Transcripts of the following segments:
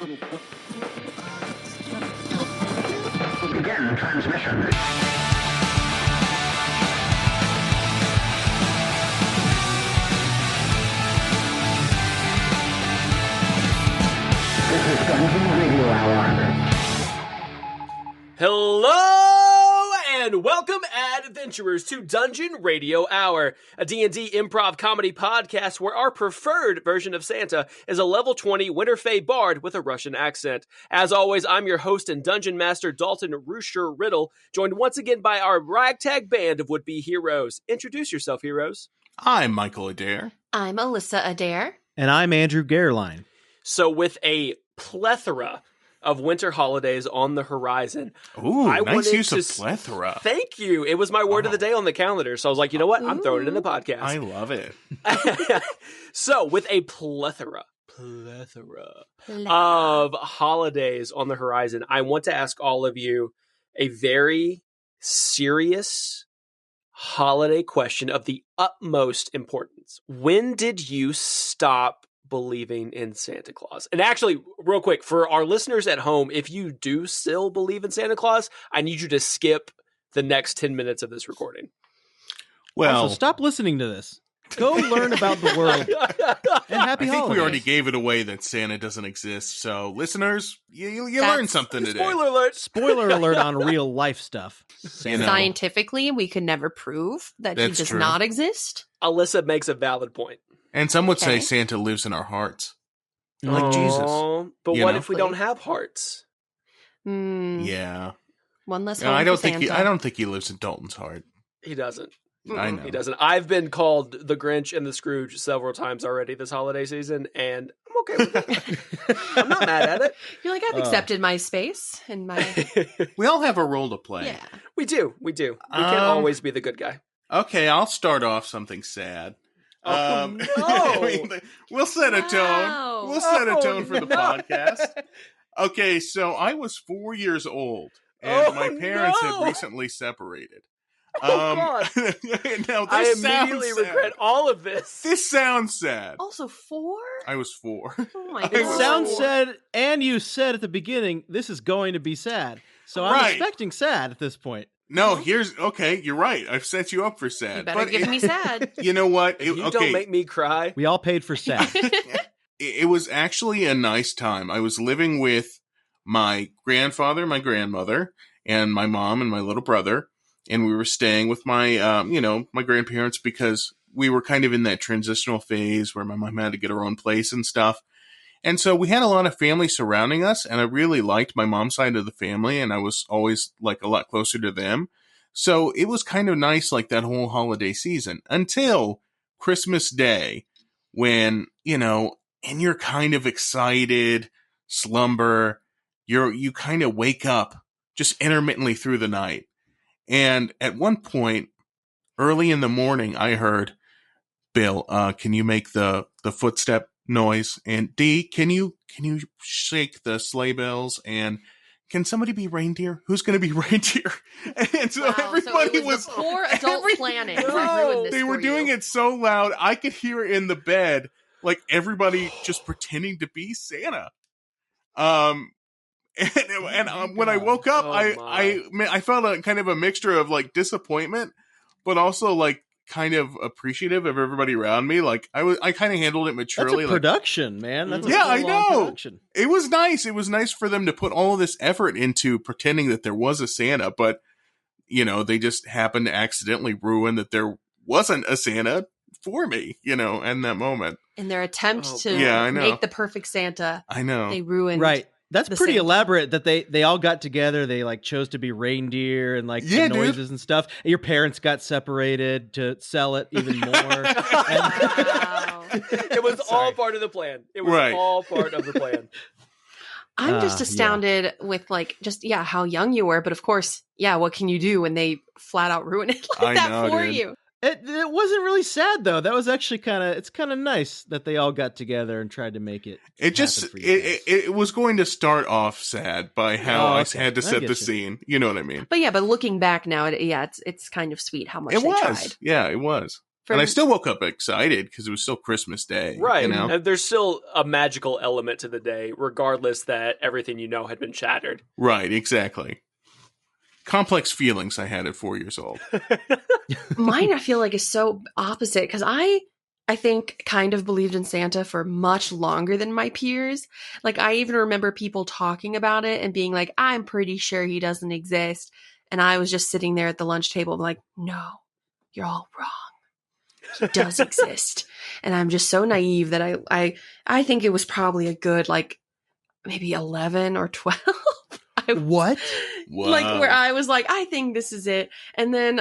Begin transmission. This is Dungeon Radio Hour. Hello and welcome, adventurers, to Dungeon Radio Hour, a D&D improv comedy podcast where our preferred version of Santa is a level 20 Winter Fae bard with a Russian accent. As always, I'm your host and dungeon master, Dalton Rusher-Riddle, joined once again by our ragtag band of would-be heroes. Introduce yourself, heroes. I'm Michael Adair. I'm Alyssa Adair. And I'm Andrew Gerline. So with a plethora of winter holidays on the horizon. Ooh, I nice use of to plethora. Thank you. It was my word of the day on the calendar. So I was like, you know what? I'm throwing it in the podcast. I love it. So with a plethora of holidays on the horizon, I want to ask all of you a very serious holiday question of the utmost importance. When did you stop believing in Santa Claus? And actually, real quick, for our listeners at home, if you do still believe in Santa Claus, I need you to skip the next 10 minutes of this recording. Well, also, stop listening to this. Go learn about the world. And happy I think holidays. we already gave it away that Santa doesn't exist. So, listeners, you learned something today. Spoiler alert! Spoiler alert on real life stuff. You know. Scientifically, we could never prove that he That's does true. not exist. Alyssa makes a valid point. And some would say Okay. Santa lives in our hearts. Mm. Like Jesus. Aw, but You what know? if we don't have hearts? Yeah. One less No, home I don't for think Santa. I don't think he lives in Dalton's heart. He doesn't. I know. He doesn't. I've been called the Grinch and the Scrooge several times already this holiday season, and I'm okay with it. I'm not mad at it. You're like, I've accepted my space and my... We all have a role to play. Yeah. We do. We can't always be the good guy. Okay, I'll start off something sad. Oh, no. I mean, we'll set a tone. Wow. We'll set a Oh, tone for the no. podcast. Okay, so I was 4 years old, and Oh, my parents no. had recently separated. Oh, God. Now, I this sounds immediately sad. regret all of this. This sounds sad. Also 4? I was 4. Oh my I god. It was sounds four. sad, and you said at the beginning, this is going to be sad. So I'm Right. expecting sad at this point. No, okay, you're right. I've set you up for sad. You better but give me sad. You know what? If you don't make me cry. We all paid for sad. It was actually a nice time. I was living with my grandfather, my grandmother, and my mom and my little brother. And we were staying with my, my grandparents because we were kind of in that transitional phase where my mom had to get her own place and stuff. And so we had a lot of family surrounding us, and I really liked my mom's side of the family, and I was always like a lot closer to them. So it was kind of nice, like that whole holiday season until Christmas Day when, and you're kind of excited, slumber, you kind of wake up just intermittently through the night. And at one point, early in the morning, I heard, Bill, can you make the footstep noise? And Dee, can you shake the sleigh bells? And can somebody be reindeer? Who's going to be reindeer? And so Wow, everybody so it was the poor adult every- planning. No. that ruined this they were for doing you. it so loud, I could hear it in the bed, like everybody just pretending to be Santa. When I woke up, Oh, I felt a kind of a mixture of like disappointment, but also like kind of appreciative of everybody around me. Like I kind of handled it That's maturely. a like, production, man. That's a Yeah, I full-on know. production. it was nice. It was nice for them to put all of this effort into pretending that there was a Santa, but they just happened to accidentally ruin that there wasn't a Santa for me, in that moment. In their attempt Oh, to yeah, I know. make the perfect Santa, I know. they ruined. Right. That's the pretty same. elaborate that they all got together. They like chose to be reindeer and like Yeah, the dude. noises and stuff. And your parents got separated to sell it even more. Wow. It was all part of the plan. It was Right. all part of the plan. I'm just yeah. astounded with how young you were. But of course, what can you do when they flat out ruin it like I that know, for dude. you? It wasn't really sad though. That was actually it's kind of nice that they all got together and tried to make it. It just happen for you guys. it was going to start off sad by how Oh, I okay. had to I set get the you. scene. You know what I mean? But looking back now, it's kind of sweet how much It they was. tried. Yeah, it was. And I still woke up excited because it was still Christmas Day. Right. You know? And there's still a magical element to the day, regardless that everything you know had been shattered. Right, exactly. Complex feelings I had at 4 years old. Mine, I feel like, is so opposite because I think kind of believed in Santa for much longer than my peers. Like, I even remember people talking about it and being like, I'm pretty sure he doesn't exist. And I was just sitting there at the lunch table like, no, you're all wrong. He does exist. And I'm just so naive that I think it was probably a good, like, maybe 11 or 12. What? Like, where I was like, I think this is it. And then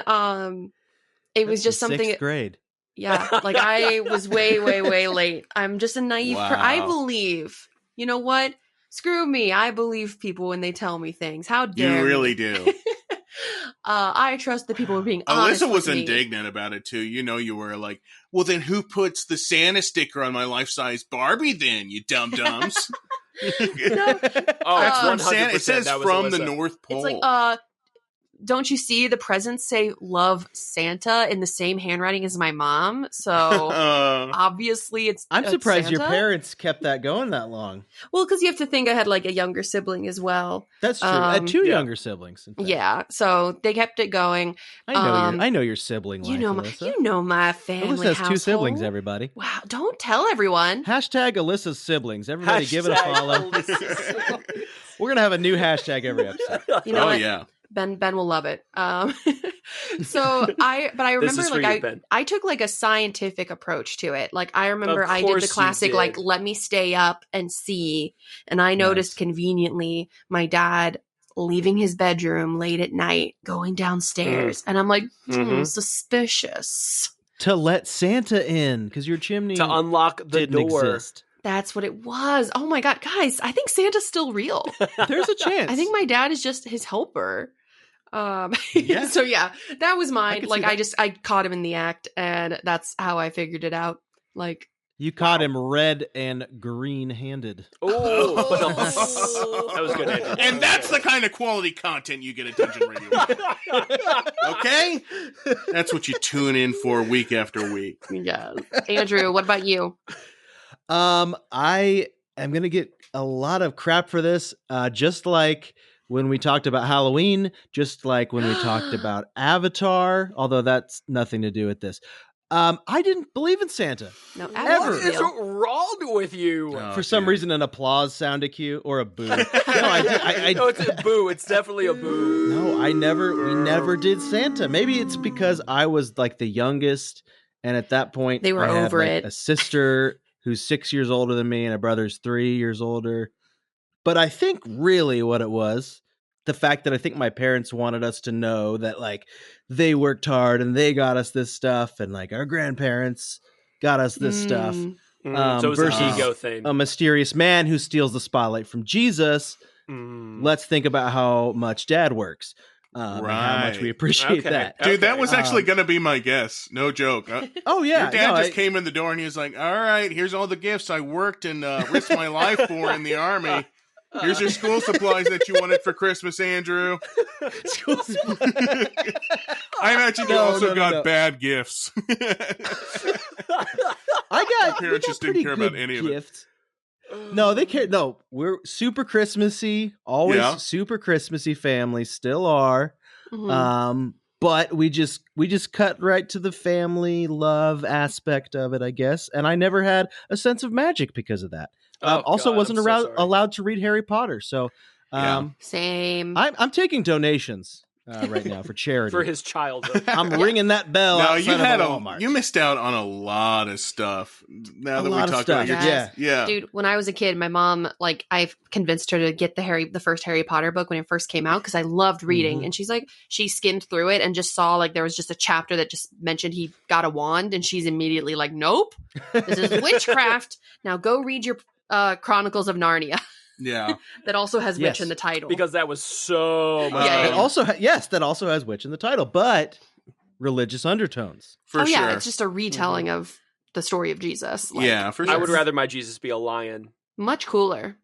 it was just something. 6th grade. Yeah, like I was way, way, way late. I'm just a naive Wow. I believe. You know what? Screw me. I believe people when they tell me things. How dare You really me? do. I trust that people are being honest Alyssa was with me. indignant about it too. You know, you were like, well, then who puts the Santa sticker on my life-size Barbie then, you dum-dums? No, Oh, That's from 100%. Santa. It says that was from the Alyssa. North Pole. it's like, don't you see the presents say love Santa in the same handwriting as my mom? So obviously it's I'm surprised your Santa. parents kept that going that long. Well, because you have to think I had like a younger sibling as well. That's true. I had 2 yeah. younger siblings. in fact. Yeah, so they kept it going. I know your sibling life, You know Alyssa. my family. Alyssa has 2 household. siblings, everybody. Wow! Don't tell everyone. Hashtag Alyssa's siblings. Everybody give it a Hashtag follow. Alyssa. We're going to have a new hashtag every episode. You know oh, what? yeah. Ben will love it. So I This remember is for like you, Ben. I took like a scientific approach to it. Like I remember Of I did course the you classic did. like let me stay up and see, and I noticed conveniently my dad leaving his bedroom late at night, going downstairs, and I'm like, Mhm. suspicious. To let Santa in, because your chimney To unlock the didn't door. exist. That's what it was. Oh my god, guys! I think Santa's still real. There's a chance. I think my dad is just his helper. Yeah. So yeah, that was mine. can Like see that. I caught him in the act, and that's how I figured it out. Like, You caught him red and green-handed. Oh, that was good. Andrew. And that's the kind of quality content you get at Dungeon Radio. Okay? That's what you tune in for week after week. yeah. Andrew, what about you? I am going to get a lot of crap for this, just like when we talked about Halloween, just like when we talked about Avatar, although that's nothing to do with this. I didn't believe in Santa. No, Ever. What Avatar's is real. wrong with you? Oh, For some dear. reason, an applause sounded cute or a boo. No, I No, it's a boo. It's definitely a boo. No, we never did Santa. Maybe it's because I was like the youngest, and at that point They were I had, over like, it. a sister who's 6 years older than me, and a brother's 3 years older. But I think really what it was, the fact that I think my parents wanted us to know that like they worked hard and they got us this stuff, and like our grandparents got us this stuff. Mm. So it was versus an ego thing. A mysterious man who steals the spotlight from Jesus. Let's think about how much Dad works, and how much we appreciate Okay. that. Dude, that was actually Um, going to be my guess. No joke. Oh yeah, Your dad no, just came in the door and he was like, all right, here's all the gifts I worked and risked my life for in the army. Here's your school supplies that you wanted for Christmas, Andrew. I imagine you also got bad gifts. I got Your parents we got just didn't pretty care about good any of it. gifts. No, they care. No, we're super Christmassy. Always Yeah. super Christmassy family. Still are. Mhm. But we just cut right to the family love aspect of it, I guess. And I never had a sense of magic because of that. Oh, Also, God, wasn't I'm so sorry. allowed to read Harry Potter. So, Yeah. Same. I'm taking donations right now for charity. For his childhood. I'm ringing that bell. No, outside you of had Walmart. you missed out on a lot of stuff. Now A that we lot of talked stuff. about your Yes. yeah. Dude, when I was a kid, my mom, like, I've convinced her to get the first Harry Potter book when it first came out because I loved reading. Mhm. And she's like, she skimmed through it and just saw like there was just a chapter that just mentioned he got a wand, and she's immediately like, "Nope, this is witchcraft. Now go read your Chronicles of Narnia." Yeah. That also has Yes. witch in the title. Because that was so much Yeah, That fun. also, that also has witch in the title, but religious undertones. For oh sure. yeah, it's just a retelling of the story of Jesus. Like, yeah, for sure. I would rather my Jesus be a lion. much cooler.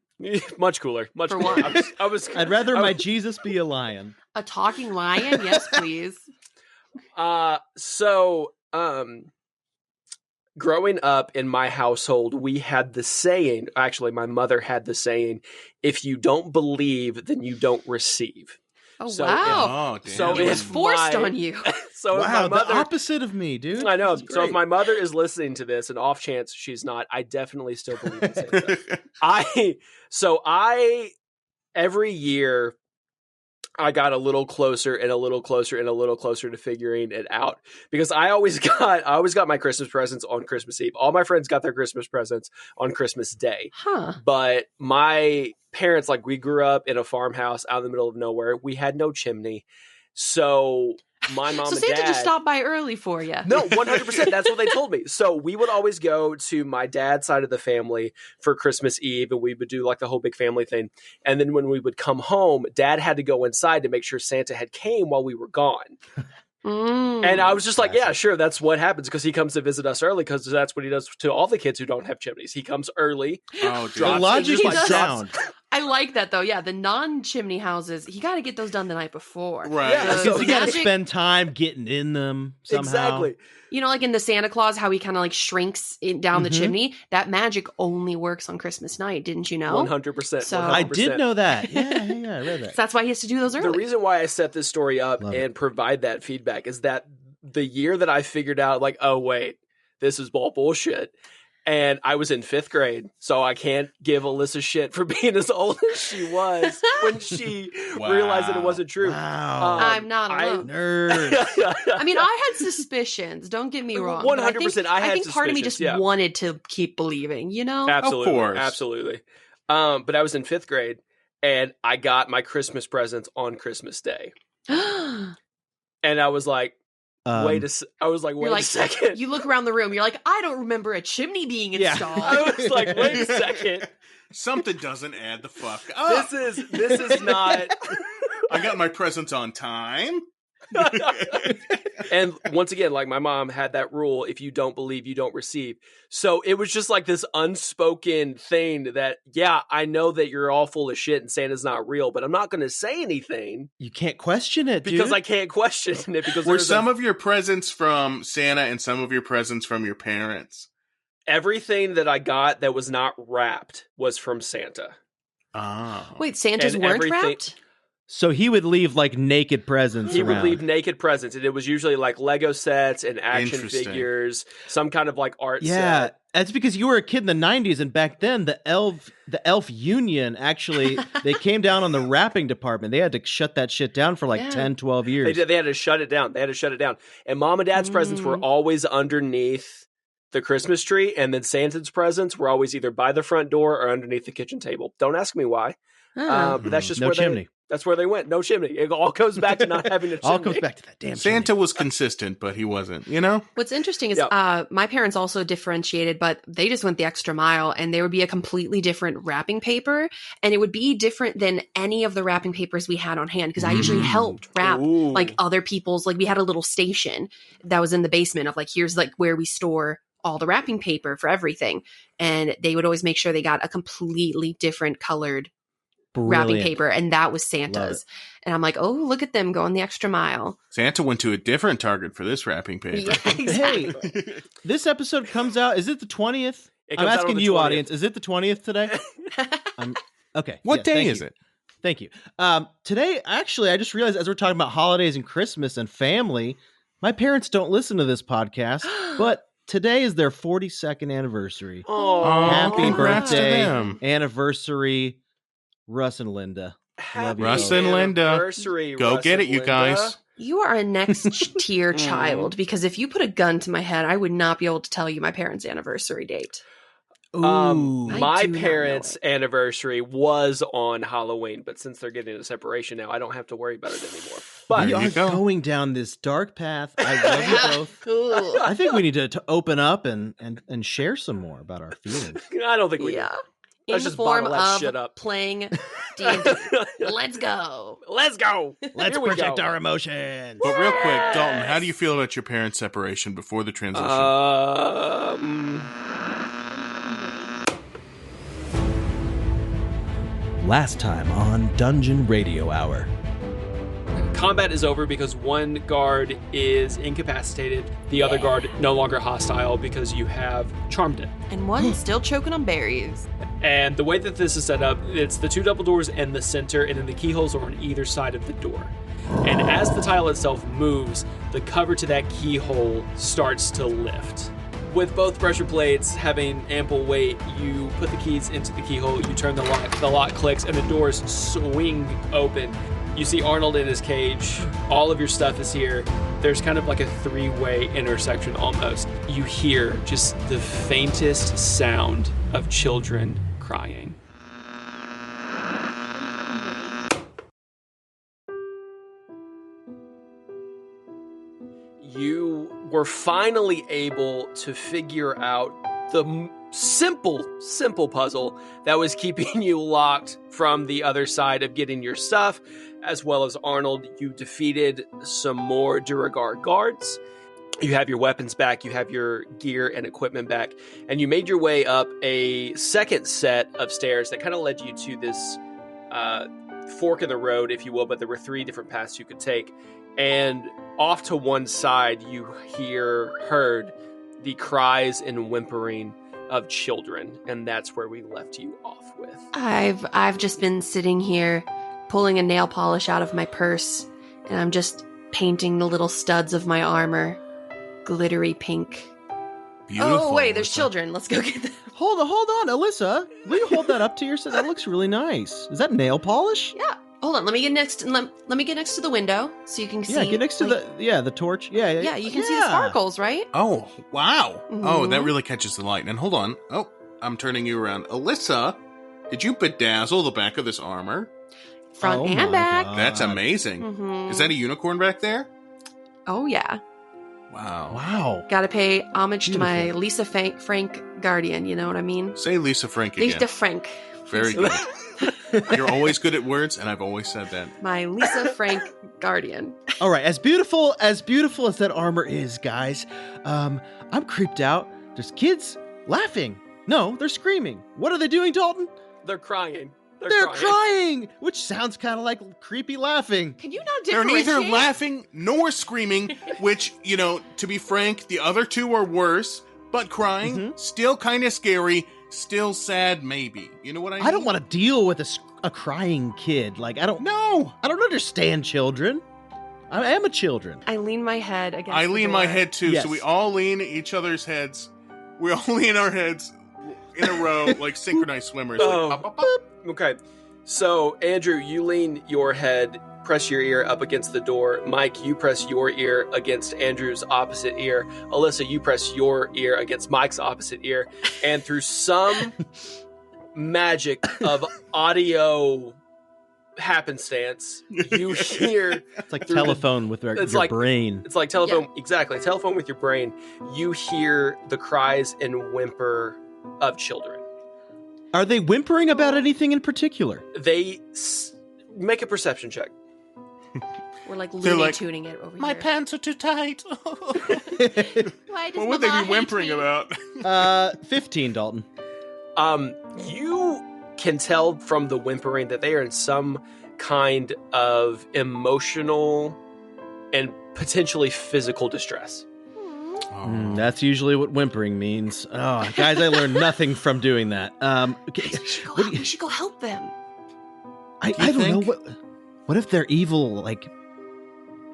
Much cooler. Much For cooler. what? I was I'd rather I my was- Jesus be a lion. A talking lion? Yes, please. So growing up in my household, we had the saying, actually, my mother had the saying, if you don't believe, then you don't receive. Oh, So wow. Oh, damn. So It was if forced my- on you. So if Wow, my mother, the opposite of me, dude. I know. This is So if great. my mother is listening to this, and off chance she's not, I definitely still believe in Santa. Every year I got a little closer and a little closer and a little closer to figuring it out, because I always got my Christmas presents on Christmas Eve. All my friends got their Christmas presents on Christmas Day. Huh. But my parents, like, we grew up in a farmhouse out in the middle of nowhere. We had no chimney. So my mom So and Santa dad just stopped by early for you. No, 100%. That's what they told me. So we would always go to my dad's side of the family for Christmas Eve, and we would do like the whole big family thing. And then when we would come home, Dad had to go inside to make sure Santa had came while we were gone. And I was just like, yeah, sure, that's what happens, because he comes to visit us early, because that's what he does to all the kids who don't have chimneys. He comes early. Oh, dude. The drops- logic just is like sound. I like that though. Yeah, the non-chimney houses, you got to get those done the night before. Right. Yeah, Because so you got to magic- spend time getting in them somehow. Exactly. You know, like in the Santa Claus, how he kind of like shrinks down the chimney. That magic only works on Christmas night, didn't you know? 100%. So- 100%. I did know that. Yeah, I read So that. that's why he has to do those early. The reason why I set this story up Love and provide that feedback is that the year that I figured out, like, oh, wait, this is all bullshit. And I was in 5th grade, so I can't give Alyssa shit for being as old as she was when she realized that it wasn't true. Wow. I'm not alone. Nerd. I mean, I had suspicions. Don't get me wrong. but 100%, I had think part of me just suspicions, yeah. wanted to keep believing. You know? Absolutely. Of course. Absolutely. But I was in 5th grade, and I got my Christmas presents on Christmas Day. And I was like, wait a second. You look around the room. You're like, I don't remember a chimney being Yeah. installed. I was like, wait a second. Something doesn't add the fuck up. This is not. I got my presents on time. And once again, like, my mom had that rule: if you don't believe, you don't receive. So it was just like this unspoken thing that, yeah, I know that you're all full of shit and Santa's not real, but I'm not going to say anything You can't question it, dude. because I can't question it, because Were there's some of your presents from Santa and some of your presents from your parents? everything that I got that was not wrapped was from Santa. Oh. Wait, Santas And weren't everything- wrapped? So he would leave like naked presents He would around. leave naked presents, and it was usually like Lego sets and action Interesting. figures, some kind of like art Yeah, set. that's because you were a kid in the 90s, and back then the elf union actually they came down on the wrapping department. They had to shut that shit down for like Yeah. 10, 12 years. They had to shut it down. And Mom and Dad's presents were always underneath the Christmas tree, and then Santa's presents were always either by the front door or underneath the kitchen table. Don't ask me why. But that's just No where chimney. That's where they went. No chimney. It all goes back to not having a chimney. All comes back to that damn Santa was consistent, but he wasn't, you know? What's interesting is Yeah. my parents also differentiated, but they just went the extra mile, and there would be a completely different wrapping paper, and it would be different than any of the wrapping papers we had on hand, because I usually helped wrap Ooh. like other people's, like we had a little station that was in the basement of like, here's like where we store all the wrapping paper for everything. And they would always make sure they got a completely different colored wrapping Brilliant. paper, and that was Love Santa's. And I'm like, oh, look at them going the extra mile. Santa went to a different Target for this wrapping paper. Yeah, exactly. Hey, this episode comes out. Is it the 20th? It I'm comes out on asking the you, 20th. audience. Is it the 20th today? Okay. What yes, day thank is you. it? Thank you. Today, actually, I just realized as we're talking about holidays and Christmas and family, my parents don't listen to this podcast, but today is their 42nd anniversary. Aw. Happy congrats to birthday, them. anniversary, Russ and Linda. Love you Russ both. and Linda. Anniversary, Go Russ get and it, you Linda. guys. You are a next tier child, because if you put a gun to my head, I would not be able to tell you my parents' anniversary date. Ooh. I My do not know parents' it. anniversary was on Halloween, but since they're getting a separation now, I don't have to worry about it anymore. But we There you are go. going down this dark path. I love you both. Cool. I think we need to open up and share some more about our feelings. I don't think we Yeah. In Let's the just form bottle that shit of up. playing D&D. Let's go. Let's go. Let's Here we protect go. our emotions. But real quick, Dalton, how do you feel about your parents' separation before the transition? Last time on Dungeon Radio Hour. combat is over because one guard is incapacitated, the other guard no longer hostile because you have charmed it. And one's still choking on berries. And the way that this is set up, it's the 2 double doors in the center, and then the keyholes are on either side of the door. And as the tile itself moves, the cover to that keyhole starts to lift. With both pressure plates having ample weight, you put the keys into the keyhole, you turn the lock clicks, and the doors swing open. You see Arnold in his cage, all of your stuff is here. There's kind of like a 3-way intersection almost. You hear just the faintest sound of children crying. You were finally able to figure out the simple puzzle that was keeping you locked from the other side of getting your stuff, as well as Arnold. You defeated some more Duragar guards. You have your weapons back, you have your gear and equipment back, and you made your way up a second set of stairs that kind of led you to this fork in the road, if you will, but there were 3 different paths you could take. And off to one side, you heard the cries and whimpering of children, and that's where we left you off with. I've just been sitting here, pulling a nail polish out of my purse, and I'm just painting the little studs of my armor glittery pink. Beautiful. Oh wait, there's Alyssa. children. Let's go get them. Hold on, Alyssa. Will you hold that up to yourself? That looks really nice. Is that nail polish? Yeah. Hold on. Let me get next. Let me get next to the window so you can see. Yeah, get next to the torch. Yeah, Yeah, you can see the sparkles, right? Oh, wow. Mhm. Oh, that really catches the light. And hold on. Oh, I'm turning you around. Alyssa, did you bedazzle the back of this armor? Front Oh and my back. God. That's amazing. Mhm. Is that a unicorn back there? Oh yeah. Wow. Wow. Got to pay homage to my Beautiful. Lisa Frank guardian. You know what I mean? Say Lisa Frank again. Lisa Frank. Very good. You're always good at words, and I've always said that. My Lisa Frank guardian. All right, as beautiful as that armor is, guys, I'm creeped out. There's kids laughing. No, they're screaming. What are they doing, Dalton? They're crying. They're crying, which sounds kind of like creepy laughing. Can you not They're differentiate? neither laughing nor screaming, which, to be frank, the other two are worse, but crying, still kind of scary, still sad, maybe. You know what I mean? I don't want to deal with a crying kid. Like, I don't understand children. I am a children. I lean my head against I the lean door. my head too, Yes. so we all lean each other's heads. We all lean our heads in a row like synchronized swimmers. Oh. Like, pop, pop, pop. Okay. So, Andrew, you lean your head, press your ear up against the door. Mike, you press your ear against Andrew's opposite ear. Alyssa, you press your ear against Mike's opposite ear. And through some magic of audio happenstance, you hear... It's like through telephone with your it's like- brain. It's like telephone, exactly. Telephone with your brain. You hear the cries and whimper of children. Are they whimpering about anything in particular? They make a perception check. We're like They're Looney like, Tuning it over My here. pants are too tight. Why does What would they Mama be hate whimpering me? about? 15, Dalton. You can tell from the whimpering that they are in some kind of emotional and potentially physical distress. That's usually what whimpering means. Oh, guys, I learned nothing from doing that. Okay. We should go help them. I don't know what if they're evil, like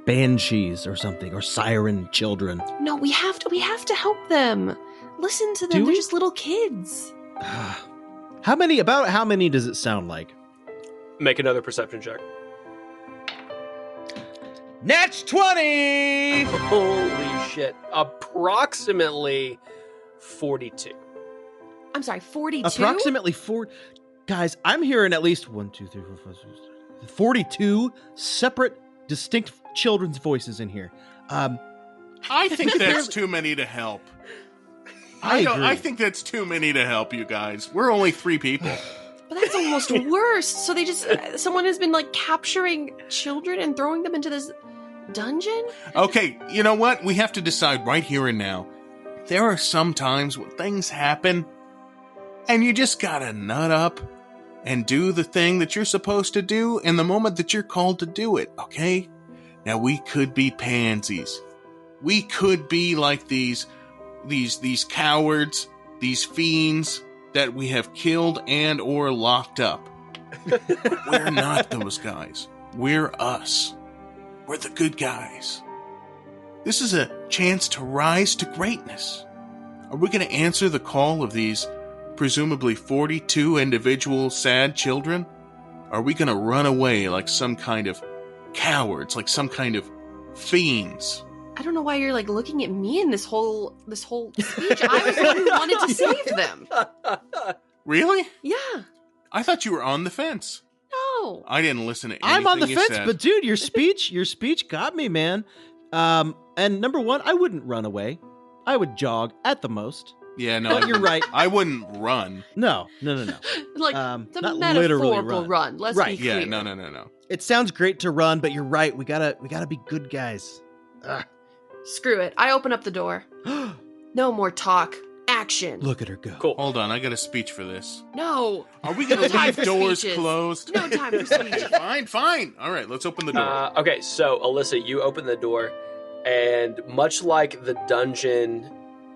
banshees or something, or siren children. No, we have to help them. Listen to them. Do They're we? just little kids. How many does it sound like? Make another perception check. Natch 20! Holy shit. Approximately 42. I'm sorry, 42? Approximately 4. Guys, I'm hearing at least 1, 2, 3, 4, 5, 6, 7, 42 separate, distinct children's voices in here. I think that's too many to help. I agree. I think that's too many to help you guys. We're only 3 people. But that's almost worse. So they just, someone has been like capturing children and throwing them into this dungeon? Okay, you know what? We have to decide right here and now. There are some times when things happen, and you just gotta nut up and do the thing that you're supposed to do in the moment that you're called to do it, okay? Now, we could be pansies. We could be like these cowards, these fiends that we have killed and or locked up. We're not those guys. We're us. We're the good guys. This is a chance to rise to greatness. Are we going to answer the call of these presumably 42 individual sad children? Are we going to run away like some kind of cowards, like some kind of fiends? I don't know why you're like looking at me in this whole speech. I was the one who wanted to save them. Really? Yeah. I thought you were on the fence. No. I didn't listen to anything I'm on the you fence, said. but dude, your speech got me, man. And number one, I wouldn't run away. I would jog at the most. Yeah, no, You're right. I wouldn't run. No. Like the not literally metaphorical run. Let's Right. be clear. Yeah, no. It sounds great to run, but you're right. We gotta be good guys. Screw it. I open up the door. No more talk. Action. Look at her go. Cool. Hold on, I got a speech for this. No. Are we going to Time leave for doors speeches. closed? No time for speeches. Fine. All right, let's open the door. Okay, so Alyssa, you open the door, and much like the dungeon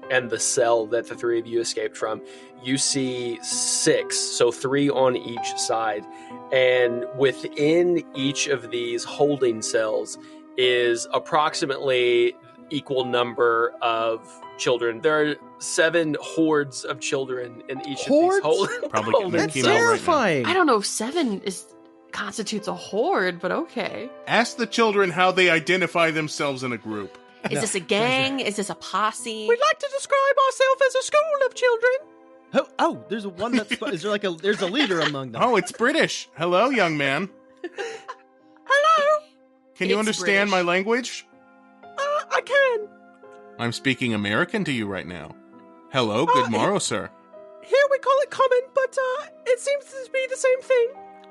and the cell that the three of you escaped from, you see 6, so 3 on each side. And within each of these holding cells is approximately equal number of children. There are 7 hordes of children in each Hordes? of these holding Probably getting That's chemo right now. terrifying. I don't know if 7 constitutes a horde, but okay. Ask the children how they identify themselves in a group. Is this a gang? Is this a posse? We'd like to describe ourselves as a school of children. Oh, there's a one that's. Is there there's a leader among them? Oh, it's British. Hello, young man. Hello. Can you It's understand British. my language? I can. I'm speaking American to you right now. Hello, good morrow, sir. Here we call it common, but it seems to be the same thing.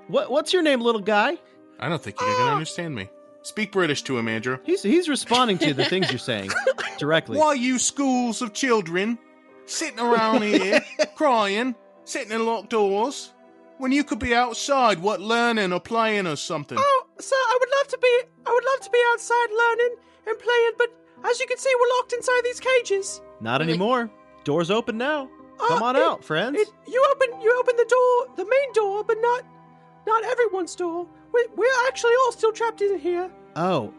What's your name, little guy? I don't think you're going to understand me. Speak British to him, Andrew. He's responding to the things you're saying directly. Why you schools of children sitting around here crying, sitting in locked doors, when you could be outside, learning or playing or something? Oh, sir, I would love to be outside learning and playing, but as you can see, we're locked inside these cages. Not anymore. Doors open now. Come on out, friends. You open the door, the main door, but not everyone's door. We're actually all still trapped in here. Oh,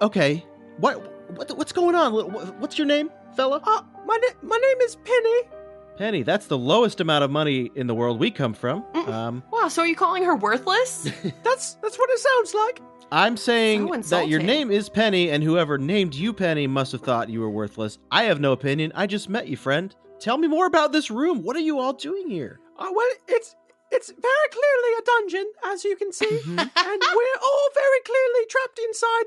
okay. What's going on? What's your name, fella? My name is Penny. Penny. That's the lowest amount of money in the world we come from. Wow, so are you calling her worthless? That's what it sounds like. I'm saying So that your insulting. name is Penny, and whoever named you Penny must have thought you were worthless. I have no opinion. I just met you, friend. Tell me more about this room. What are you all doing here? Well, it's very clearly a dungeon, as you can see, and we're all very clearly trapped inside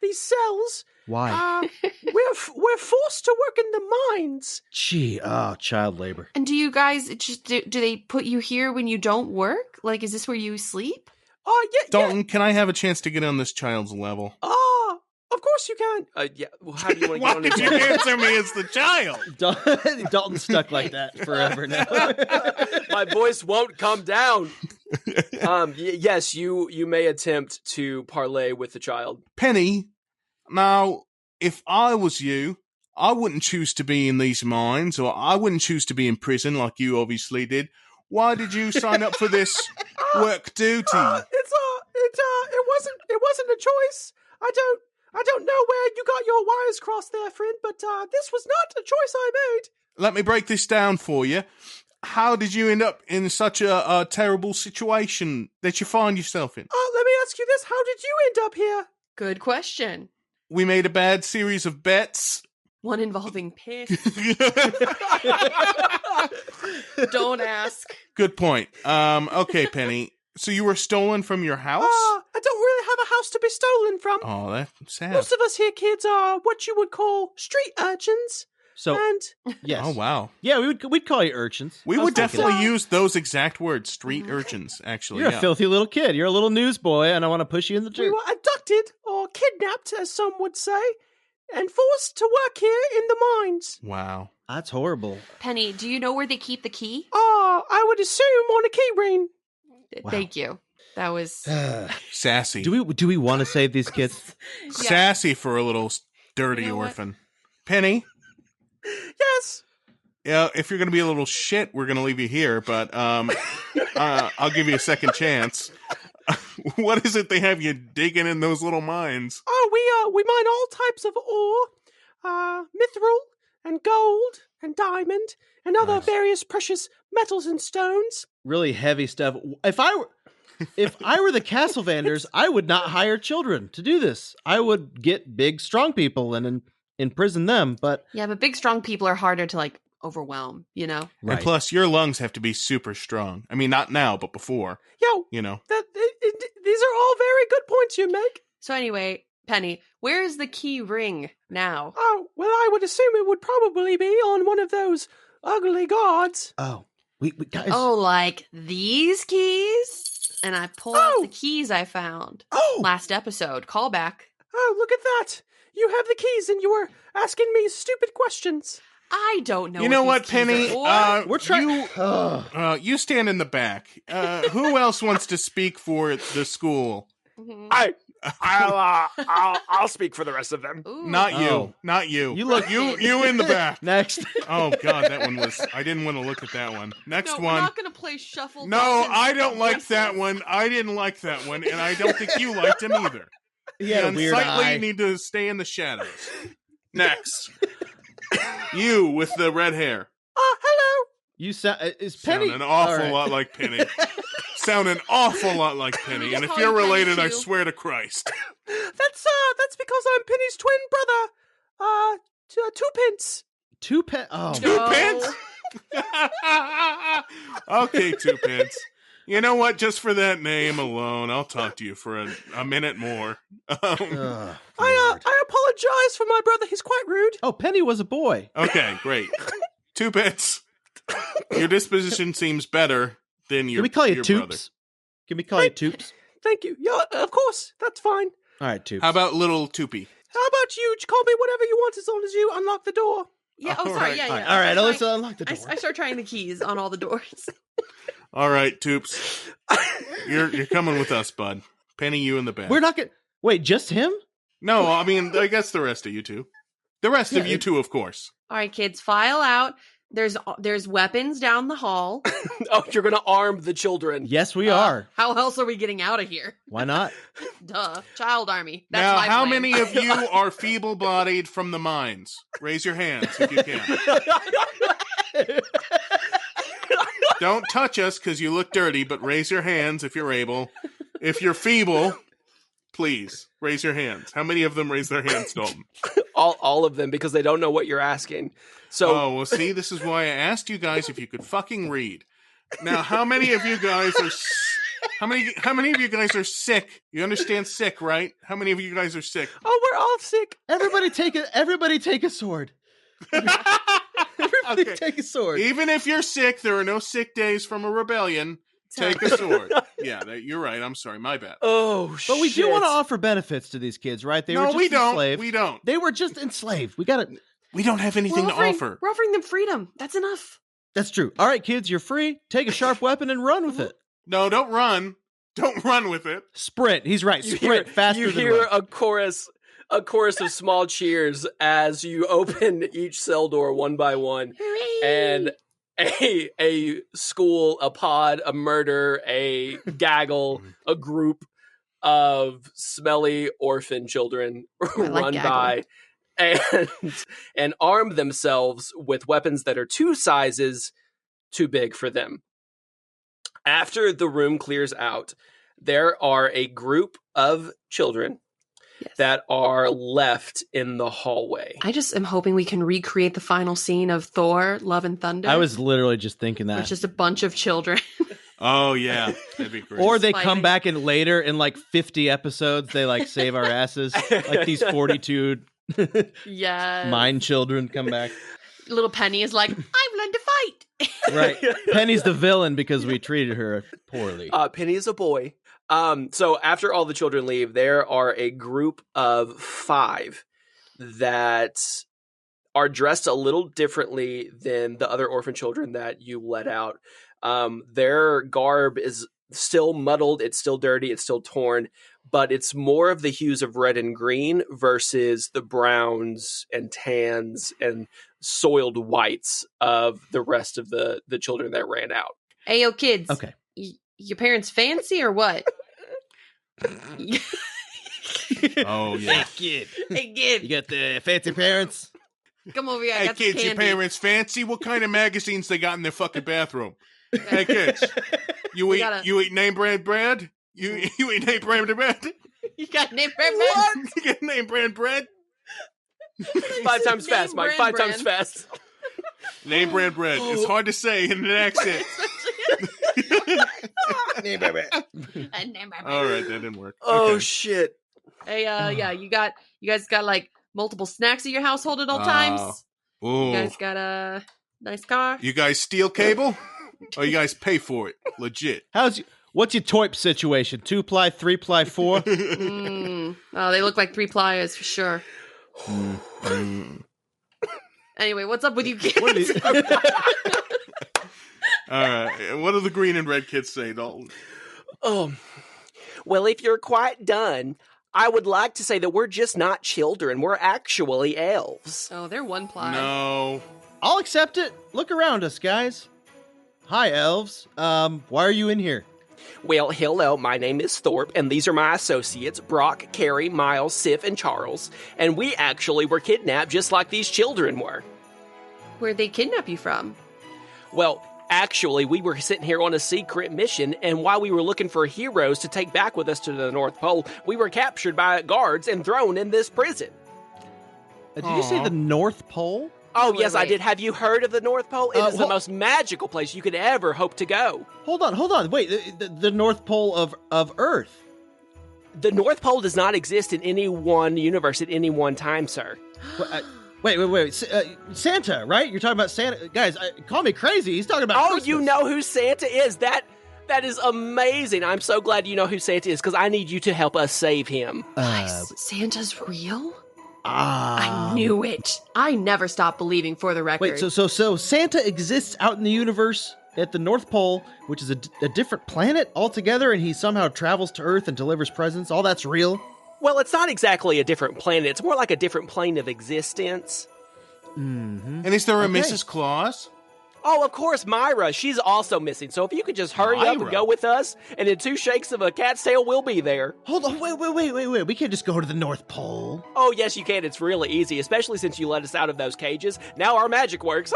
these cells. Why? We're forced to work in the mines. Gee, child labor. And do you guys just do they put you here when you don't work? Like, is this where you sleep? Oh, yeah. Dalton, can I have a chance to get on this child's level? Oh, of course you can. Yeah. Well, how do you want to Why get on did his you level? answer me as the child? Dalton's stuck like that forever now. My voice won't come down. Yes, you may attempt to parlay with the child. Penny, now, if I was you, I wouldn't choose to be in these mines, or I wouldn't choose to be in prison like you obviously did. Why did you sign up for this work duty? It wasn't a choice. I don't know where you got your wires crossed there, friend, but this was not a choice I made. Let me break this down for you. How did you end up in such a terrible situation that you find yourself in? Let me ask you this: how did you end up here? Good question. We made a bad series of bets. One involving piss. Don't ask. Good point. Okay, Penny. So you were stolen from your house? I don't really have a house to be stolen from. Oh, that's sad. Most of us here kids are what you would call street urchins. So, And yes. Oh, wow. Yeah, we'd call you urchins. We I was would thinking definitely that. use those exact words, street urchins, actually. You're yeah. a filthy little kid. You're a little newsboy, and I want to push you in the we dirt. were abducted, or kidnapped, as some would say, and forced to work here in the mines. Wow. That's horrible. Penny, do you know where they keep the key? I would assume on a key ring. Wow. Thank you. That was Sassy. Do we want to save these kids? Sassy for a little dirty orphan. Penny? Yes. Yeah, if you're going to be a little shit, we're going to leave you here, but I'll give you a second chance. What is it they have you digging in those little mines? Oh, we mine all types of ore, mithril and gold and diamond and other various precious metals and stones. Really heavy stuff. If I were the Castlevanders, I would not hire children to do this. I would get big, strong people and imprison them. But yeah, but big, strong people are harder to like overwhelm. You know. And plus, your lungs have to be super strong. I mean, not now, but before. You know. These are all very good points you make. So anyway, Penny, where is the key ring now? Oh, well, I would assume it would probably be on one of those ugly gods. Oh, we guys. Oh, like these keys? And I pull out the keys I found. Last episode. Callback. Oh, look at that. You have the keys and you were asking me stupid questions. I don't know. You know what, these keys Penny? are for. We're trying. You stand in the back. Who else wants to speak for the school? I'll speak for the rest of them. Ooh. Not you. Oh. Not you. You look- you in the back. Next. Oh God, that one was. I didn't want to look at that one. Next No, one. we're not going to play shuffle. No, I don't like that one. I didn't like that one, and I don't think you liked him either. He had a The weird unsightly eye. need to stay in the shadows. Next, you with the red hair. Hello. You sound is Penny Sound an awful All right. lot like Penny. Sound an awful lot like Penny. And if call you're you Penny, related, I too. swear to Christ. That's because I'm Penny's twin brother. Twopence. Oh, Two pence? Okay, two pence. You know what? Just for that name alone, I'll talk to you for a minute more. Ugh, I apologize for my brother. He's quite rude. oh, Penny was a boy. Okay, great. Two pence. Your disposition seems better than your Can we call you your Toops? brother. Can we call you Toops? Thank you. Yeah, of course. That's fine. All right, Toops. How about little Toopy? How about you? Call me whatever you want as long as you unlock the door. Yeah. Oh, All sorry. right. Yeah. All Yeah. right, all right, I let's try- unlock the door. I start trying the keys on all the doors. All right, Toops. You're coming with us, bud. Penny, you in the back. We're not gonna wait. Just him? No, I mean, I guess the rest of you two. The rest of you two, of course. All right, kids, file out. There's weapons down the hall. Oh, you're going to arm the children. Yes, we are. How else are we getting out of here? Why not? Duh. Child army. That's Now, my how plan. many of you are feeble-bodied from the mines? Raise your hands if you can. Don't touch us because you look dirty, but raise your hands if you're able. If you're feeble, please raise your hands. How many of them raise their hands, Dalton? All of them, because they don't know what you're asking. So Oh, well, see, this is why I asked you guys if you could fucking read. Now, how many of you guys are... How many of you guys are sick? You understand sick, right? How many of you guys are sick? Oh, we're all sick. Everybody take a sword. Everybody Okay. take a sword. Even if you're sick, there are no sick days from a rebellion. Take a sword. Yeah, you're right. I'm sorry. My bad. Oh, But we shit. do want to offer benefits to these kids, right? They were No, just we don't. enslaved. We don't. They were just enslaved. We got it. We don't have anything to offer. We're offering them freedom. That's enough. That's true. All right, kids, you're free. Take a sharp weapon and run with it. No, don't run. Don't run with it. Sprint. He's right. You Sprint hear, faster you than hear run. a chorus of small cheers as you open each cell door one by one, and a school, a pod, a murder, a gaggle, a group of smelly orphan children run gaggle. by and arm themselves with weapons that are two sizes too big for them. After the room clears out, there are a group of children that are left in the hallway. I just am hoping we can recreate the final scene of Thor, Love and Thunder. I was literally just thinking Where that. it's just a bunch of children. Oh, yeah. That'd be great. Or they Fighting. come back in later in like 50 episodes. They like save our asses. Like these 42 Yeah. mine children come back. Little Penny is like, I've learned to fight. Right. Penny's the villain because we treated her poorly. Penny is a boy. So after all the children leave, there are a group of 5 that are dressed a little differently than the other orphan children that you let out. Their garb is still muddled, it's still dirty, it's still torn, but it's more of the hues of red and green versus the browns and tans and soiled whites of the rest of the children that ran out. Hey, yo, kids. Okay. Your parents fancy or what? Oh, yeah. Kid. Hey, kid. You got the fancy parents? Come over here. I Hey, got some kids, your candy. parents fancy? What kind of magazines they got in their fucking bathroom? Hey, kids, you We eat gotta- you eat name brand bread? You eat name brand bread? You got name brand What? You get name brand bread? 5 times Name fast, Mike. brand 5 times brand. fast. Name brand bread. It's hard to say in an accent. Name baby. All right, that didn't work. Oh, Okay. shit. Hey, yeah, you guys got like multiple snacks at your household at all times. Ooh. You guys got a nice car. You guys steal cable? Or you guys pay for it? Legit. What's your TOIP situation? 2-ply, 3-ply, 4? Oh, they look like 3 pliers for sure. Anyway, what's up with you kids? What are these? All right. What do the green and red kids say, Dalton? Well, if you're quite done, I would like to say that we're just not children. We're actually elves. Oh, they're 1 ply. No. I'll accept it. Look around us, guys. Hi, elves. Why are you in here? Well, hello, my name is Thorpe, and these are my associates, Brock, Carrie, Miles, Sif, and Charles. And we actually were kidnapped just like these children were. Where'd they kidnap you from? Well, actually, we were sitting here on a secret mission, and while we were looking for heroes to take back with us to the North Pole, we were captured by guards and thrown in this prison. Did you say the North Pole? Oh, Wait, yes, I wait. did. Have you heard of the North Pole? It is the well- most magical place you could ever hope to go. Hold on. Wait, the North Pole of Earth. The North Pole does not exist in any one universe at any one time, sir. Wait. Santa, right? You're talking about Santa. Guys, call me crazy. He's talking about Oh, Christmas. you know who Santa is? That is amazing. I'm so glad you know who Santa is, because I need you to help us save him. Santa's real? Ah. I knew it. I never stopped believing, for the record. Wait, so Santa exists out in the universe at the North Pole, which is a different planet altogether, and he somehow travels to Earth and delivers presents. All that's real? Well, it's not exactly a different planet. It's more like a different plane of existence. Mm-hmm. And is there a Okay. Mrs. Claus? Oh, of course, Myra. She's also missing. So if you could just hurry up and Myra? go with us, and in 2 shakes of a cat's tail, we'll be there. Hold on, wait. We can't just go to the North Pole. Oh, yes, you can. It's really easy, especially since you let us out of those cages. Now our magic works.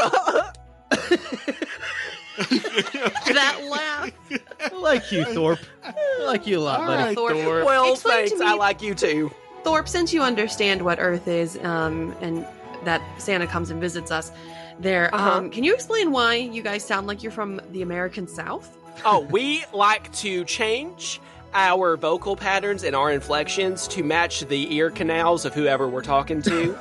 that laugh. I like you, Thorpe. I like you a lot, All buddy. right, Thorpe. Thorpe. Well, Explain to thanks. me- I like you too. Thorpe, since you understand what Earth is, and that Santa comes and visits us there, can you explain why you guys sound like you're from the American South? Oh, we like to change our vocal patterns and our inflections to match the ear canals of whoever we're talking to.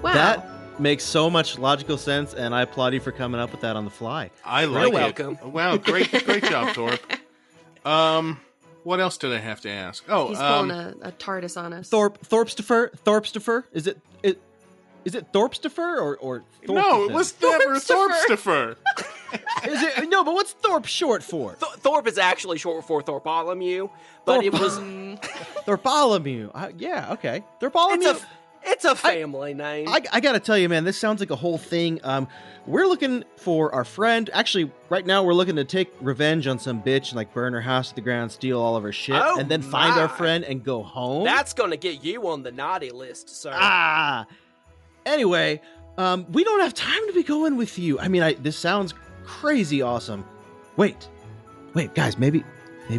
Wow. That makes so much logical sense, and I applaud you for coming up with that on the fly. I like You're it. welcome. Wow, great job, Thorpe. What else did I have to ask? Oh, He's pulling a TARDIS on us. Thorpestifer? Is it Thorpestifer or Thorpe? no, it was never Thorpestifer. Thorpestifer. Is it no? But what's Thorpe short for? Thorpe is actually short for Thorpolomew, but it was Thorpolomew. Yeah, okay. Thorpolomew. it's a family name. I gotta tell you, man, this sounds like a whole thing. We're looking for our friend. Actually, right now we're looking to take revenge on some bitch and like burn her house to the ground, steal all of her shit, Oh, and then find our my. friend and go home. That's gonna get you on the naughty list, sir. Anyway, we don't have time to be going with you. I mean, this sounds crazy awesome. Wait, guys, maybe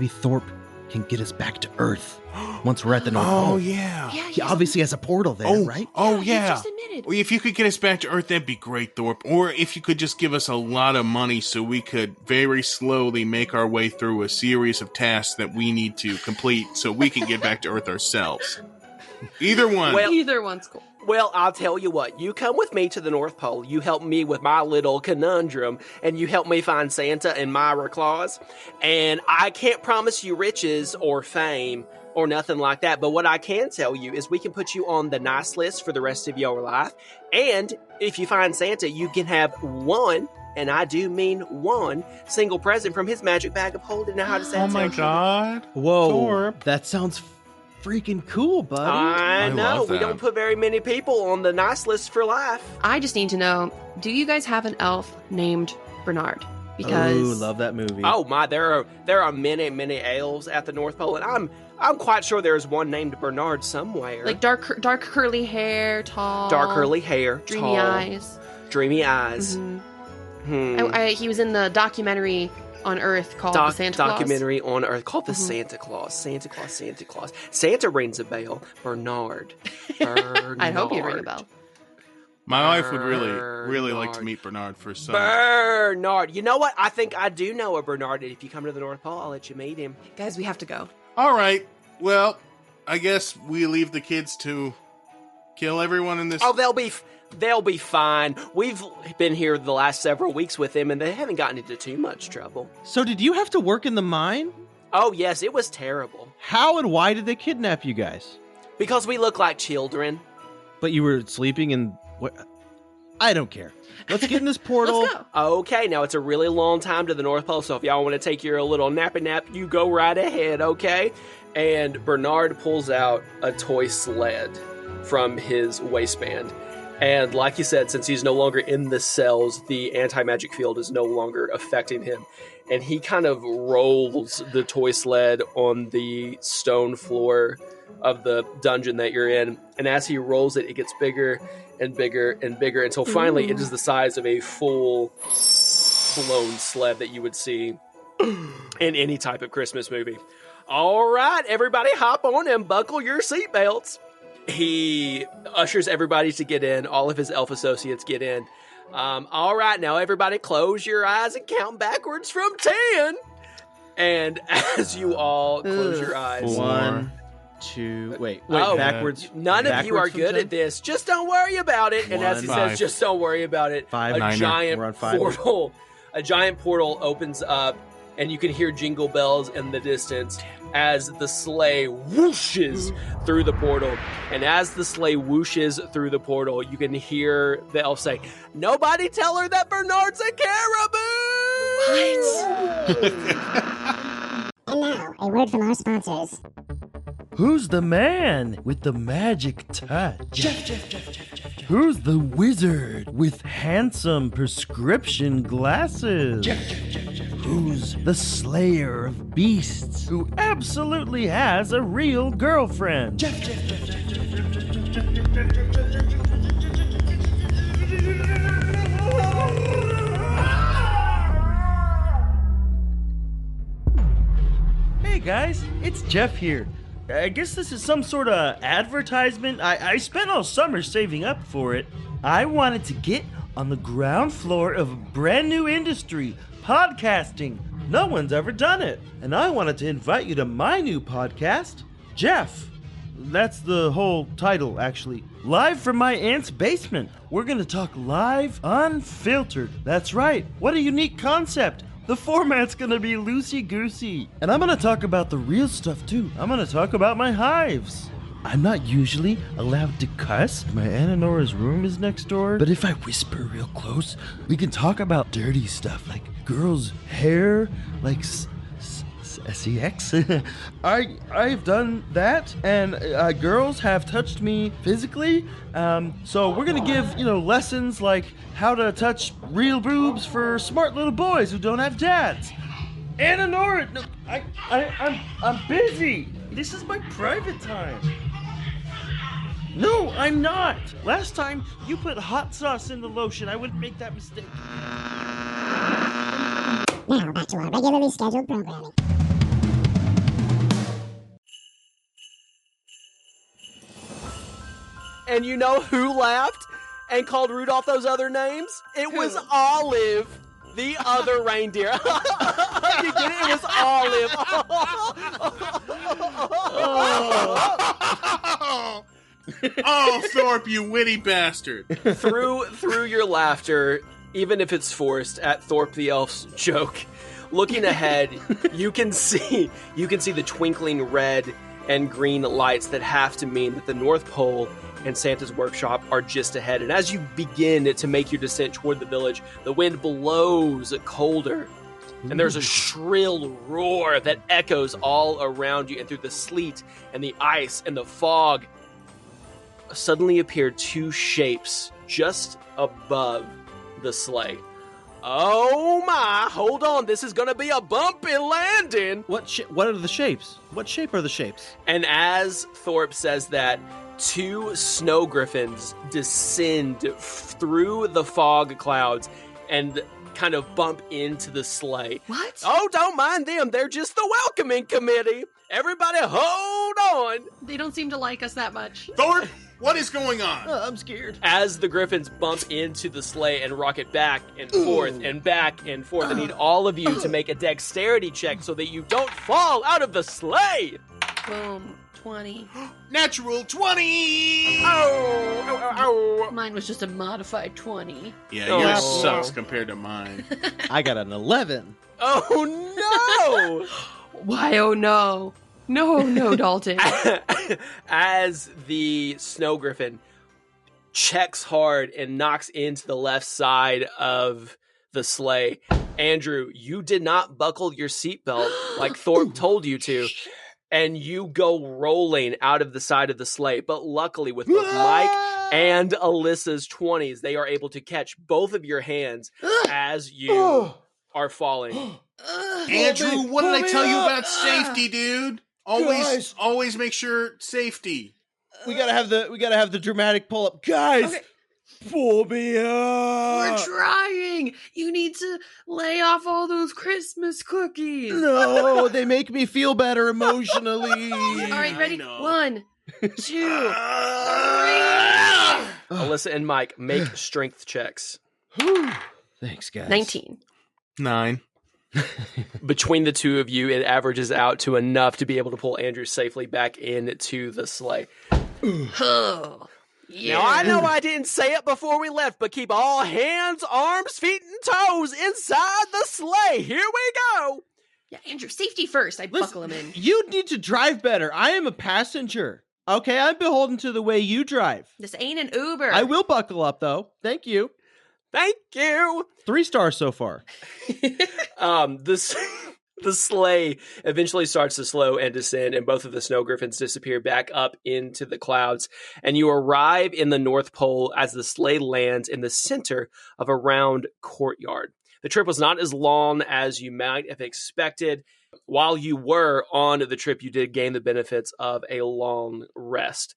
Thorpe can get us back to Earth once we're at the North Pole. Oh yeah. Yeah, He obviously has a portal there, right? Oh he yeah. just admitted. Well, if you could get us back to Earth, that'd be great, Thorpe. Or if you could just give us a lot of money so we could very slowly make our way through a series of tasks that we need to complete so we can get back to Earth ourselves. Either one. Well- Either one's cool. Well, I'll tell you what. You come with me to the North Pole. You help me with my little conundrum, and you help me find Santa and Myra Claus. And I can't promise you riches or fame, or nothing like that. But what I can tell you is we can put you on the nice list for the rest of your life. And if you find Santa, you can have one, and I do mean one, single present from his magic bag of holding. Now, how does that sound? Oh my God. Whoa, Thorpe. that sounds freaking cool, buddy. I know. love We that. don't put very many people on the nice list for life. I just need to know, do you guys have an elf named Bernard? Because Ooh, love that movie. Oh my, there are many elves at the North Pole, and I'm quite sure there's one named Bernard somewhere. like dark curly hair, tall, dark curly hair, dreamy tall, eyes. dreamy eyes. Mhm. He was in the documentary on Earth called The Santa Claus. Documentary on Earth called the Santa Claus. Santa Claus, Santa Claus. Santa rings a bell. Bernard. I hope you ring a bell. My wife would really like to meet Bernard for some. Bernard. You know what? I think I do know a Bernard. If you come to the North Pole, I'll let you meet him. Guys, we have to go. All right. Well, I guess we leave the kids to kill everyone in this. Oh, they'll be fine. We've been here the last several weeks with them, and they haven't gotten into too much trouble. So did you have to work in the mine? Oh, yes, it was terrible. How and why did they kidnap you guys? Because we look like children. But you were sleeping in... What? I don't care. Let's get in this portal. Let's go. Okay, now it's a really long time to the North Pole, so if y'all want to take your little nappy nap, you go right ahead, okay? And Bernard pulls out a toy sled from his waistband. And like you said, since he's no longer in the cells, the anti-magic field is no longer affecting him. And he kind of rolls the toy sled on the stone floor of the dungeon that you're in. And as he rolls it, it gets bigger and bigger and bigger until finally it is the size of a full-blown sled that you would see in any type of Christmas movie. All right, everybody hop on and buckle your seatbelts. He ushers everybody to get in. All of his elf associates get in. All right, now everybody close your eyes and count backwards from 10. And as you all close your eyes... 1, 2... Wait, Oh, backwards. None of you are backwards from good 10? at this. Just don't worry about it. And as he 1, 5. says, just don't worry about it. 5, a 9, giant we're on 5. portal. A giant portal opens up, and you can hear jingle bells in the distance as the sleigh whooshes through the portal. And as the sleigh whooshes through the portal, you can hear the elf say, "Nobody tell her that Bernard's a caribou!" And now, a word from our sponsors. Who's the man with the magic touch? Jeff. Who's the wizard with handsome prescription glasses? Jeff. Who's the slayer of beasts who absolutely has a real girlfriend? Jeff. Hey guys, it's Jeff here. I guess this is some sort of advertisement. I spent all summer saving up for it. I wanted to get on the ground floor of a brand new industry, podcasting. No one's ever done it. And I wanted to invite you to my new podcast, Jeff. That's the whole title, actually. Live from my aunt's basement. We're going to talk live, unfiltered. That's right. What a unique concept. The format's gonna be loosey-goosey. And I'm gonna talk about the real stuff too. I'm gonna talk about my hives. I'm not usually allowed to cuss. My Aunt Honora's room is next door. But if I whisper real close, we can talk about dirty stuff like girls' hair, like sex. I've done that, and girls have touched me physically. So we're gonna give lessons like how to touch real boobs for smart little boys who don't have dads. Anna Nora, no, I'm busy. This is my private time. No, I'm not. Last time you put hot sauce in the lotion, I wouldn't make that mistake. Now, back to our regularly scheduled programming. And you know who laughed and called Rudolph those other names? It was Olive, the other reindeer. You get it? It was Olive. Oh, Thorpe, you witty bastard. Through your laughter, even if it's forced, at Thorpe the Elf's joke, looking ahead, you can see the twinkling red and green lights that have to mean that the North Pole and Santa's workshop are just ahead. And as you begin to make your descent toward the village, the wind blows colder. And there's a shrill roar that echoes all around you. And through the sleet and the ice and the fog, suddenly appeared two shapes just above the sleigh. Oh my, hold on, this is going to be a bumpy landing. What are the shapes? What shape are the shapes? And as Thorpe says that, two snow griffins descend through the fog clouds and kind of bump into the sleigh. What? Oh, don't mind them. They're just the welcoming committee. Everybody hold on. They don't seem to like us that much. Thorpe, what is going on? I'm scared. As the griffins bump into the sleigh and rocket back and forth and back and forth, I need all of you to make a dexterity check so that you don't fall out of the sleigh. Boom. 20. Natural 20! Oh. Mine was just a modified 20. Yeah, Oh. yours sucks compared to mine. I got an 11. Oh, Why, oh no. No, Dalton. no. As the snow griffin checks hard and knocks into the left side of the sleigh, Andrew, you did not buckle your seatbelt like Thorpe told you to. And you go rolling out of the side of the sleigh. But luckily, with both Mike and Alyssa's 20s, they are able to catch both of your hands as you are falling. Andrew, what did I tell you about safety, dude? Always make sure safety. We gotta have the dramatic pull up, guys. Okay. Pull me up. We're trying. You need to lay off all those Christmas cookies. No, they make me feel better emotionally. All right, ready? know. 1, 2, 3. Alyssa and Mike, make strength checks. Thanks, guys. 19. 9. Between the two of you, it averages out to enough to be able to pull Andrew safely back into the sleigh. Oh. Yeah. Now, I know I didn't say it before we left, but keep all hands, arms, feet, and toes inside the sleigh. Here we go. Yeah, Andrew, safety first. I buckle him in. You need to drive better. I am a passenger. Okay, I'm beholden to the way you drive. This ain't an Uber. I will buckle up, though. Thank you. Thank you. 3 stars so far. The sleigh eventually starts to slow and descend, and both of the snow griffins disappear back up into the clouds. And you arrive in the North Pole as the sleigh lands in the center of a round courtyard. The trip was not as long as you might have expected. While you were on the trip, you did gain the benefits of a long rest.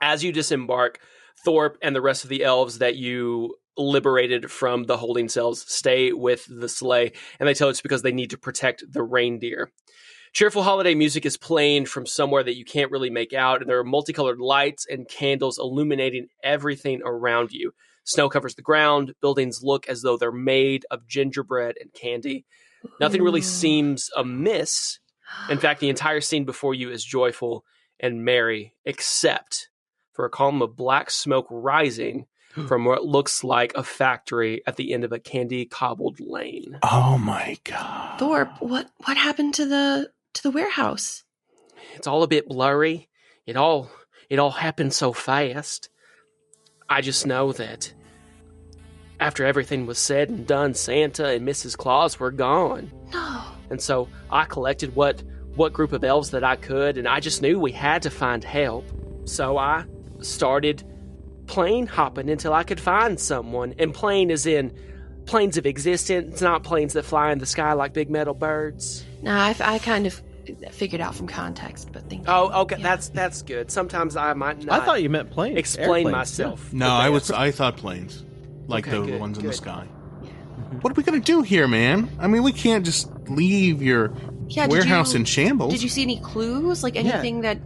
As you disembark, Thorpe and the rest of the elves that you liberated from the holding cells stay with the sleigh, and they tell it's because they need to protect the reindeer. Cheerful holiday music is playing from somewhere that you can't really make out, and there are multicolored lights and candles illuminating everything around you. Snow covers the ground. Buildings look as though they're made of gingerbread and candy. Nothing really seems amiss. In fact, the entire scene before you is joyful and merry, except for a column of black smoke rising from what looks like a factory at the end of a candy-cobbled lane. Oh my god. Thorpe, what happened to the warehouse? It's all a bit blurry. It all happened so fast. I just know that after everything was said and done, Santa and Mrs. Claus were gone. No. And so I collected what group of elves that I could, and I just knew we had to find help. So I started plane hopping until I could find someone. And plane is in planes of existence, not planes that fly in the sky like big metal birds. No, I kind of figured out from context, but thank you. Oh, okay, Yeah. that's good. Sometimes I might not I thought you meant planes. explain Airplanes. myself. No, I thought planes. Like Okay, the good, ones in the good. sky. What are we going to do here, man? I mean, we can't just leave your Yeah, warehouse in shambles. Did you see any clues? Like anything that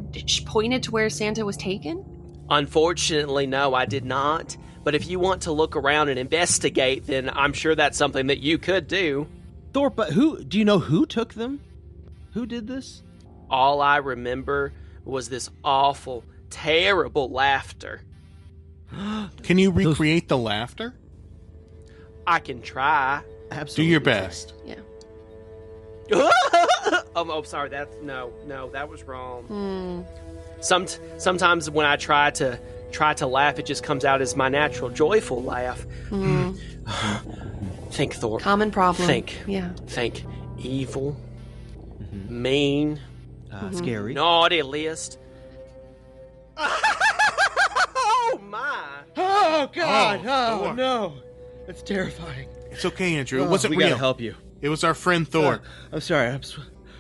pointed to where Santa was taken? Unfortunately, no, I did not. But if you want to look around and investigate, then I'm sure that's something that you could do. Thorpe, but do you know who took them? Who did this? All I remember was this awful, terrible laughter. Can you recreate the laughter? I can try. Absolutely. Do your best. Yeah. Oh, sorry. No, that was wrong. Sometimes when I try to laugh, it just comes out as my natural, joyful laugh. Think, Thorpe. Common problem. Think. Evil, mean, scary, naughty list. Oh my! Oh God! Oh, Oh no! That's terrifying. It's okay, Andrew. It wasn't we real. gotta help you. It was our friend Thorpe. I'm sorry.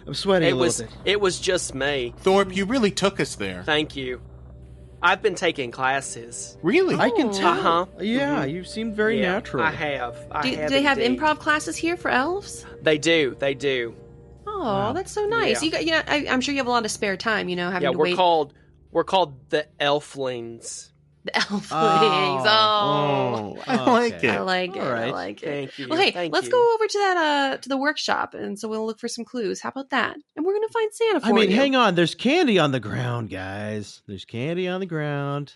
I'm sweating a little bit. It was just me. Thorpe, you really took us there. Thank you. I've been taking classes. Really? I can tell. Uh-huh. Yeah, you seem very natural. I have. Do they have improv classes here for elves? They do. Oh, that's so nice. Yeah. I'm sure you have a lot of spare time. Having to wait. We're called the Elflings. The elflings. I like it. I like it. All right. I like it. Thank you. Well, hey, Thank let's you. go over to that to the workshop, and so we'll look for some clues. How about that? And we're gonna find Santa for you. hang on. There's candy on the ground, guys. There's candy on the ground.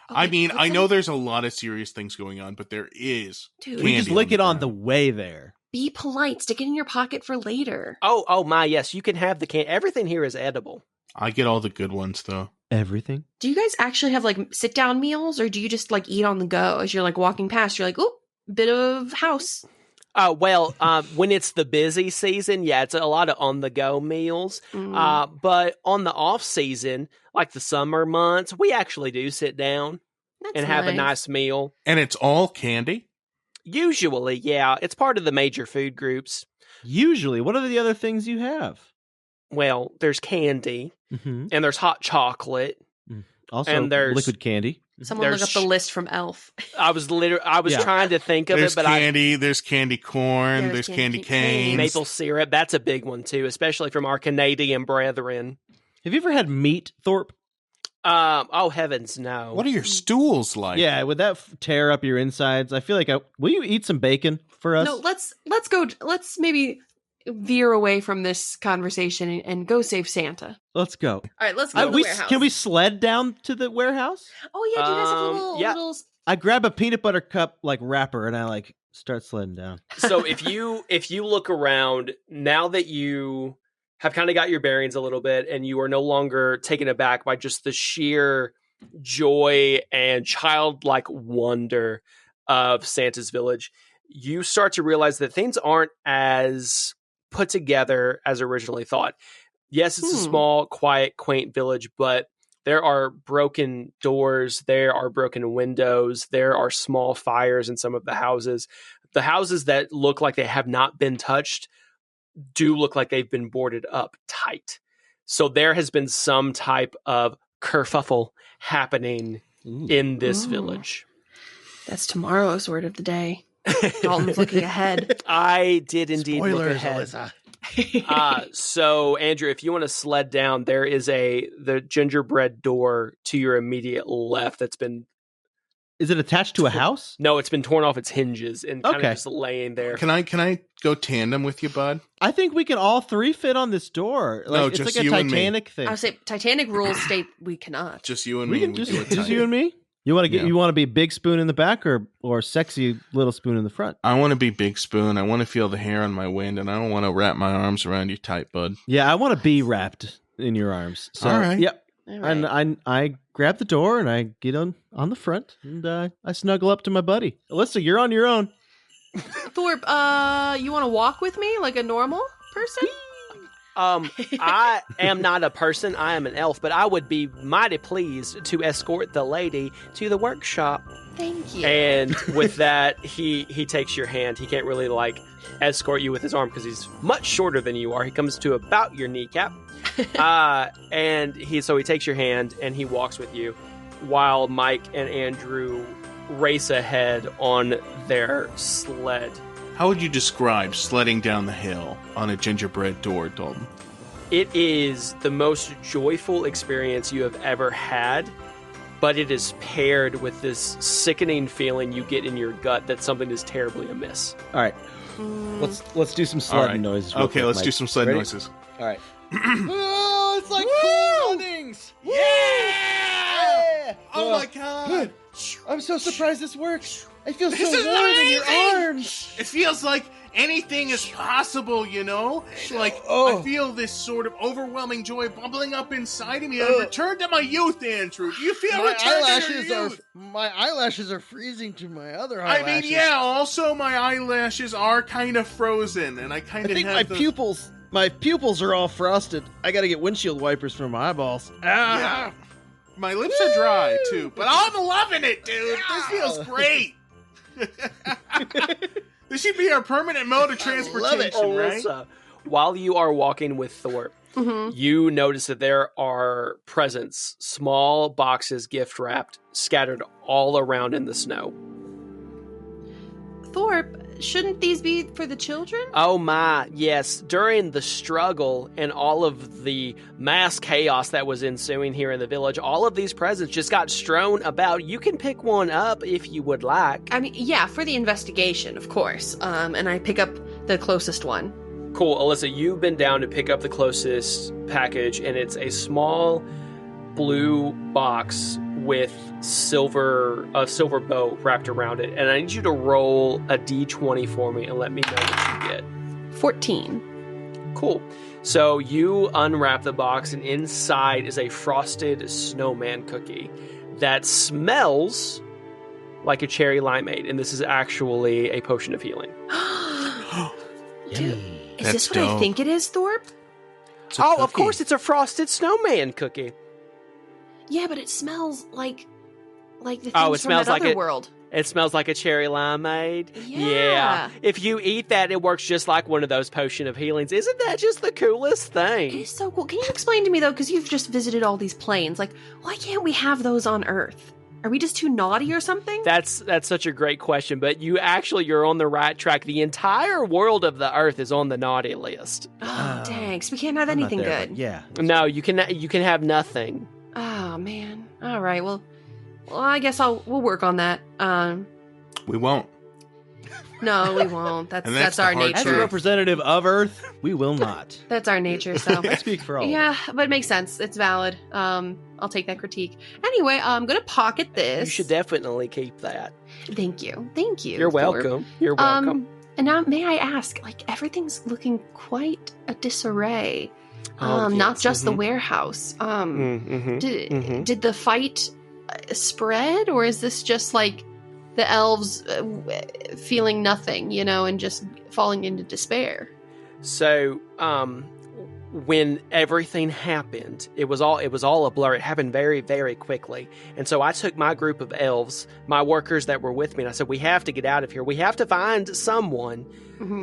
I mean, put I some- know there's a lot of serious things going on, but there is. Dude, We just lick it on the ground. way there. be polite. Stick it in your pocket for later. Oh my, yes, you can have the candy. Everything here is edible. I get all the good ones, though. Everything. Do you guys actually have like sit down meals, or do you just like eat on the go as you're like walking past? You're like, oh, bit of house. When it's the busy season, yeah, it's a lot of on-the-go meals. But on the off-season, like the summer months, we actually do sit down That's and have a nice meal. And it's all candy? Usually, yeah. It's part of the major food groups. Usually, what are the other things you have? Well, there's candy, Mm-hmm. and there's hot chocolate. Also, And there's- liquid candy. Someone look up there's- the list from Elf. I was Yeah. trying to think of There's it, but candy, there's candy corn, Yeah, there's there's candy candy canes. maple syrup, that's a big one too, especially from our Canadian brethren. Have you ever had meat, Thorpe? Oh heavens, no. What are your stools like? Yeah, would that tear up your insides? I feel like will you eat some bacon for us? No, let's go. Let's maybe veer away from this conversation and go save Santa. Let's go. All right, let's go to the warehouse. Can we sled down to the warehouse? Oh yeah, do you guys have a Yeah. little? I grab a peanut butter cup wrapper and I start sledding down. So if you look around now that you have kind of got your bearings a little bit and you are no longer taken aback by just the sheer joy and childlike wonder of Santa's village, you start to realize that things aren't as put together as originally thought. Yes, it's a small, quiet, quaint village, but there are broken doors, there are broken windows, there are small fires in some of the houses. The houses that look like they have not been touched do look like they've been boarded up tight. So there has been some type of kerfuffle happening in this village. That's tomorrow's word of the day. Dalton's looking ahead. I did indeed look Spoilers, ahead. Alyssa. So Andrew, if you want to sled down, there is the gingerbread door to your immediate left that's been Is it attached to a house? it's been torn off its hinges and kind Okay. of just laying there. Can I go tandem with you, bud? I think we can all three fit on this door. No, it's just like a you and me. Titanic thing. I would say Titanic rules state we cannot. Just you and we me. can and we just, do it just tight. you and me. You want to Yeah. you want to be big spoon in the back or sexy little spoon in the front? I want to be big spoon. I want to feel the hair on my wind, and I don't want to wrap my arms around you tight, bud. Yeah, I want to be wrapped in your arms. So, All right. Yep. All right. And I grab the door and I get on the front and I snuggle up to my buddy. Alyssa, you're on your own. Thorpe, you want to walk with me like a normal person? I am not a person, I am an elf, but I would be mighty pleased to escort the lady to the workshop. Thank you. And with that, he takes your hand. He can't really escort you with his arm because he's much shorter than you are. He comes to about your kneecap. And he takes your hand and he walks with you while Mike and Andrew race ahead on their sled. How would you describe sledding down the hill on a gingerbread door, Dalton? It is the most joyful experience you have ever had, but it is paired with this sickening feeling you get in your gut that something is terribly amiss. All right. Let's do some All sledding right. noises. real Okay, quick, let's Mike. do some sled Ready? noises. All right. Oh, it's like cool runnings. Yeah! Oh my god! I'm so surprised this works. I feel so This is warm in your amazing! arms. It feels like anything is possible, you know? Like, I feel this sort of overwhelming joy bubbling up inside of me. I return to my youth, Andrew. Do you feel return to your youth? My eyelashes are freezing to my other I eyelashes. mean, yeah, also my eyelashes are kind of frozen, and I kind I of think have my pupils are all frosted. I gotta get windshield wipers for my eyeballs. Yeah. My lips are dry, too. But I'm loving it, dude. This feels great. This should be our permanent mode of transportation, right? Alyssa, while you are walking with Thorpe, you notice that there are presents, small boxes, gift wrapped, scattered all around in the snow. Thorpe, shouldn't these be for the children? Oh my, yes. During the struggle and all of the mass chaos that was ensuing here in the village, all of these presents just got strewn about. You can pick one up if you would like. I mean, yeah, for the investigation, of course. And I pick up the closest one. Cool. Alyssa, you've been down to pick up the closest package, and it's a small blue box with a silver bow wrapped around it. And I need you to roll a d20 for me and let me know what you get. 14. Cool. So you unwrap the box, and inside is a frosted snowman cookie that smells like a cherry limeade. And this is actually a potion of healing. Dude, is That's this what I dope. think it is, Thorpe? Oh, of course, it's a frosted snowman cookie. Yeah, but it smells like the things It from smells that like other it. world. It smells like a cherry limeade. Yeah. If you eat that, it works just like one of those potion of healings. Isn't that just the coolest It thing? is so cool. Can you explain to me, though, because you've just visited all these planes, like, why can't we have those on Earth? Are we just too naughty or something? That's such a great question, but you're on the right track. The entire world of the Earth is on the naughty list. Oh, dang. So we can't have I'm not anything there, good. but yeah. No, you can have nothing. Oh, man. All right, well I guess we'll work on that. We won't. No, we won't. And That's that's the our hard As a nature. representative of Earth, we will not. That's our nature, so. I speak for all. Yeah, but it makes sense. It's valid. I'll take that critique. Anyway, I'm gonna pocket this. You should definitely keep that. Thank you. You're Thorpe. welcome. You're welcome. And now, may I ask, like, everything's looking quite a disarray. Oh, Not yes. just the warehouse. Did the fight spread, or is this just like the elves feeling nothing, and just falling into despair? So, when everything happened, it was all a blur. It happened very, very quickly. And so I took my group of elves, my workers that were with me, and I said, we have to get out of here. We have to find someone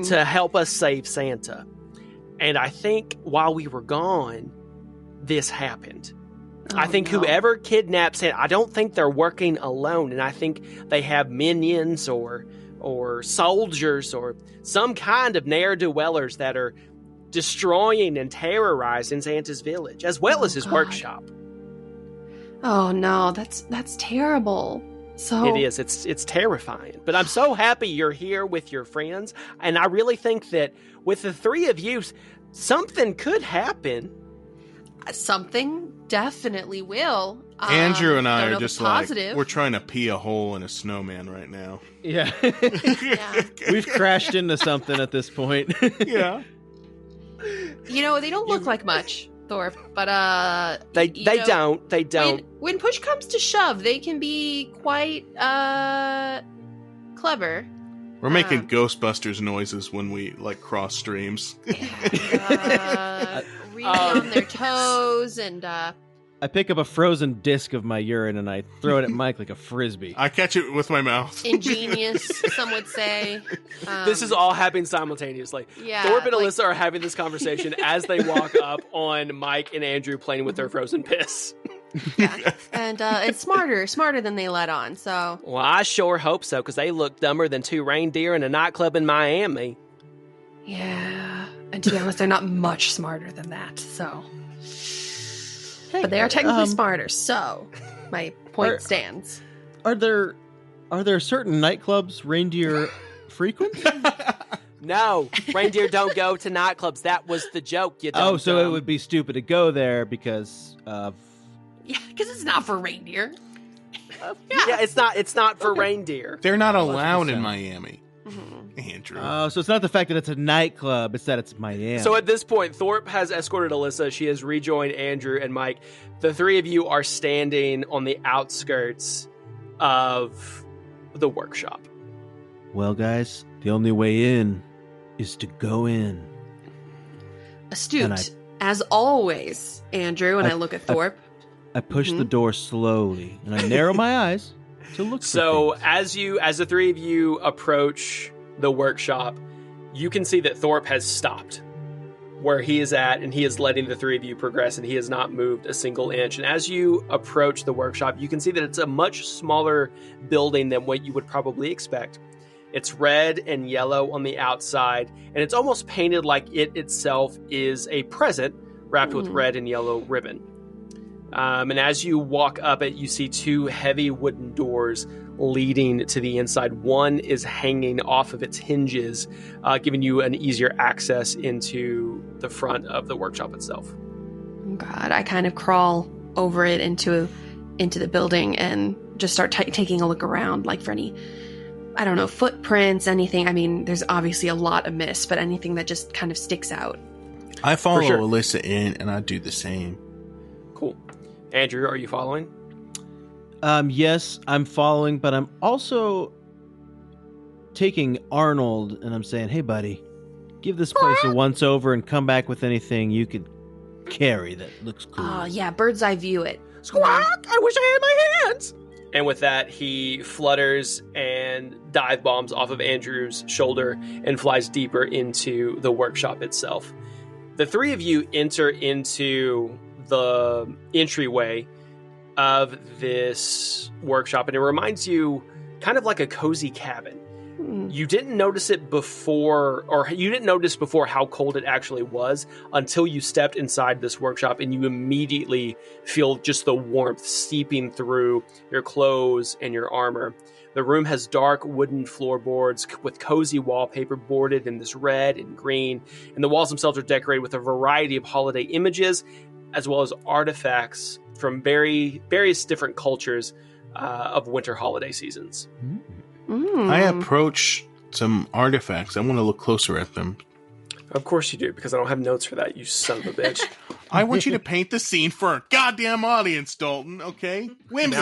to help us save Santa. And I think while we were gone, this happened. I think whoever kidnapped Santa, I don't think they're working alone. And I think they have minions or soldiers or some kind of ne'er-do-wellers that are destroying and terrorizing Santa's village, as well as his workshop. Oh no, that's terrible. So It is. It's terrifying. But I'm so happy you're here with your friends, and I really think that with the three of you, something could happen. something definitely will. Andrew and I don't know are if just it's like, positive. we're trying to pee a hole in a snowman right now. Yeah. Yeah. We've crashed into something at this point. Yeah. They don't look like much, Thorpe, but They don't. When push comes to shove, they can be quite clever. We're making Ghostbusters noises when we, cross streams. Really on their toes and I pick up a frozen disc of my urine and I throw it at Mike like a frisbee. I catch it with my mouth. ingenious, some would say. This is all happening simultaneously. Yeah, Thorpe and like- Alyssa are having this conversation as they walk up on Mike and Andrew playing with their frozen piss. Yeah. And it's smarter than they let on. So Well, I sure hope so, because they look dumber than two reindeer in a nightclub in Miami. yeah, and to be honest, they're not much smarter than that. So, but they are technically smarter. So, my point stands. Are there certain nightclubs reindeer frequent? No, reindeer don't go to nightclubs. That was the joke. You dumb So it dumb. would be stupid to go there because of. Yeah, because it's not for reindeer. Yeah, it's not for reindeer. They're not allowed in sound. Miami. Andrew. Oh, so it's not the fact that it's a nightclub; it's that it's Miami. So at this point, Thorpe has escorted Alyssa. She has rejoined Andrew and Mike. The three of you are standing on the outskirts of the workshop. Well, guys, the only way in is to go in. Astute, as always, Andrew. And I look at Thorpe. I push the door slowly, and I narrow my eyes to look. So for things. as the three of you approach the workshop, you can see that Thorpe has stopped where he is at, and he is letting the three of you progress, and he has not moved a single inch. And as you approach the workshop, you can see that it's a much smaller building than what you would probably expect. It's red and yellow on the outside, and it's almost painted like it itself is a present wrapped with red and yellow ribbon. And as you walk up it, you see two heavy wooden doors leading to the inside. One is hanging off of its hinges, giving you an easier access into the front of the workshop itself. Oh God, I kind of crawl over it into the building and just start taking a look around, like for any, I don't know, footprints, anything. I mean, there's obviously a lot amiss, but anything that just kind of sticks out. I follow For sure. Alyssa in, and I do the same. Cool. Andrew, are you following? Yes, I'm following, but I'm also taking Arnold, and I'm saying, hey, buddy, give this place a once-over and come back with anything you could carry that looks cool. Oh, yeah, bird's eye view it. Squawk! I wish I had my hands! And with that, he flutters and dive bombs off of Andrew's shoulder and flies deeper into the workshop itself. The three of you enter into the entryway of this workshop, and it reminds you kind of like a cozy cabin. You didn't notice it before, or you didn't notice before how cold it actually was until you stepped inside this workshop, and you immediately feel just the warmth seeping through your clothes and your armor. The room has dark wooden floorboards with cozy wallpaper boarded in this red and green, and the walls themselves are decorated with a variety of holiday images, as well as artifacts from various different cultures of winter holiday seasons. I approach some artifacts. I want to look closer at them. Of course you do, because I don't have notes for that, you son of a bitch. I want you to paint the scene for our goddamn audience, Dalton, okay? Whimsy.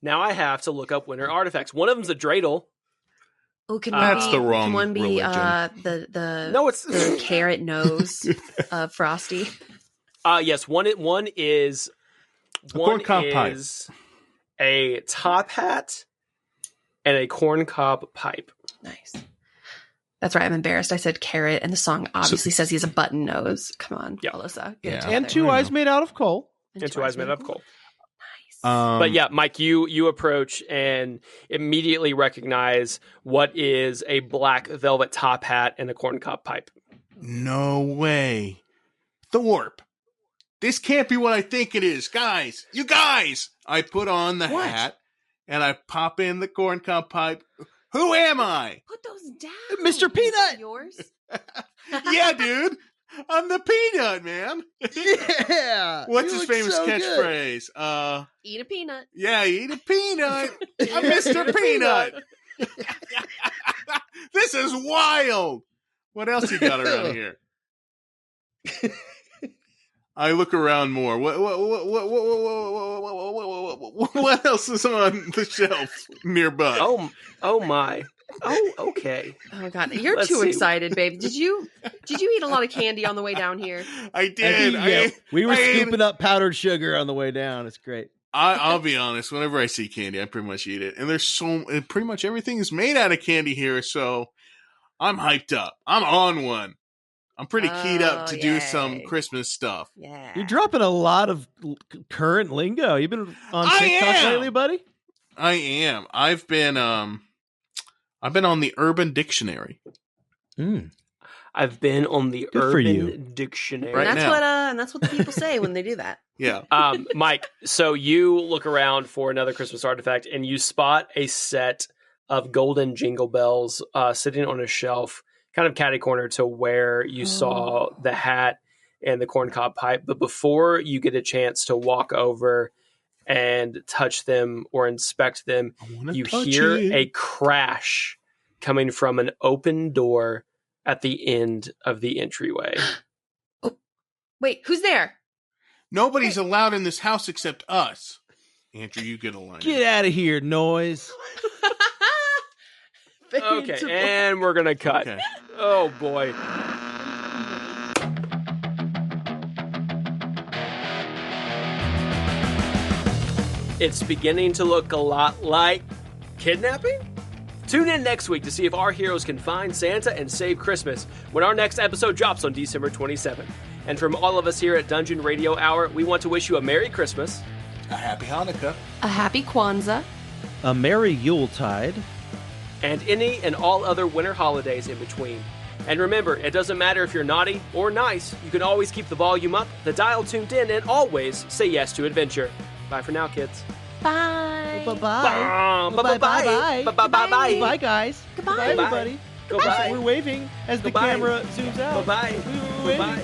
Now I have to look up winter artifacts. One of them's a dreidel. Oh, can That's the wrong can one be religion. the carrot nose of Frosty? Yes, one is corncob pipe. a top hat and a corncob pipe. Nice. That's right. I'm embarrassed. I said carrot, and the song obviously says he has a button nose. Come on, Yeah. Alyssa. Yeah. Get it And together. two eyes made out of coal. And two eyes made out of coal. Nice. But yeah, Mike, you approach and immediately recognize what is a black velvet top hat and a corncob pipe. No way. Thorpe. This can't be what I think it is. Guys, you guys. I put on the hat and I pop in the corncob pipe. Who am I? Put those down. Mr. Peanut! Yours? Yeah, dude. I'm the peanut, man. Yeah. What's You his look famous so good. catchphrase? Eat a peanut. Yeah, eat a peanut. I'm Mr. Peanut. This is wild. What else you got around here? I look around more. What else is on the shelf nearby? Oh my. Oh, okay. Oh God, you're Let's too see. excited, babe. Did you eat a lot of candy on the way down here? I did. We were I ate- scooping up powdered sugar on the way down. It's great. I'll be honest. Whenever I see candy, I pretty much eat it. And pretty much everything is made out of candy here, so I'm hyped up. I'm on one. I'm pretty keyed up to do some yay. Christmas stuff. Yeah. You're dropping a lot of current lingo. You've been on I TikTok am. lately, buddy? I am. I've been on the Urban Dictionary. I've been on the Good for you. Urban Dictionary. Right and that's now. and that's what the people say when they do that. Yeah. Mike, so you look around for another Christmas artifact and you spot a set of golden jingle bells sitting on a shelf, kind of catty corner to where you saw the hat and the corncob pipe. But before you get a chance to walk over and touch them or inspect them, I wanna you touch hear it. a crash coming from an open door at the end of the entryway. Wait, who's there? Nobody's allowed in this house except us. Andrew, you get a line. Get out of here, noise. Okay, and we're going to cut. Okay. Oh, boy. It's beginning to look a lot like kidnapping? Tune in next week to see if our heroes can find Santa and save Christmas when our next episode drops on December 27th. And from all of us here at Dungeon Radio Hour, we want to wish you a Merry Christmas, A happy Hanukkah. A happy Kwanzaa. A merry Yuletide. and any and all other winter holidays in between. And remember, it doesn't matter if you're naughty or nice, you can always keep the volume up, the dial tuned in, and always say yes to adventure. Bye for now, kids. Bye. Bye-bye. Bye-bye. Bye-bye. Bye-bye. Bye, guys. Goodbye. Goodbye, everybody. Goodbye. We're waving as the Goodbye. camera zooms out. Bye-bye. We're waving. Bye-bye.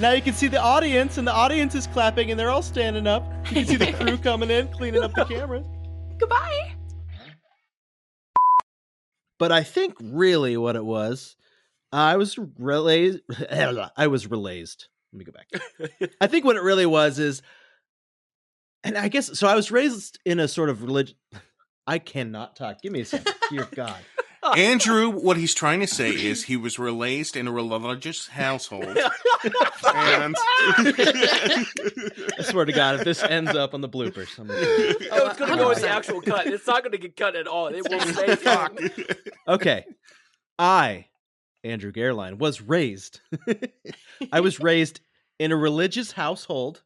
Now you can see the audience, and the audience is clapping, and they're all standing up. You can see the crew coming in, cleaning up the cameras. Goodbye. But I think really what it was, I was relayed. Let me go back. I think what it really was is, and I guess, so I was raised in a sort of religion. I cannot talk. Give me a second. Dear God. Andrew, what he's trying to say is he was raised in a religious household. And I swear to God, if this ends up on the bloopers, I'm gonna do it. No, it's going to go in the actual cut. It's not going to get cut at all. It will stay. Okay. I, Andrew Gerline, was raised. I was raised in a religious household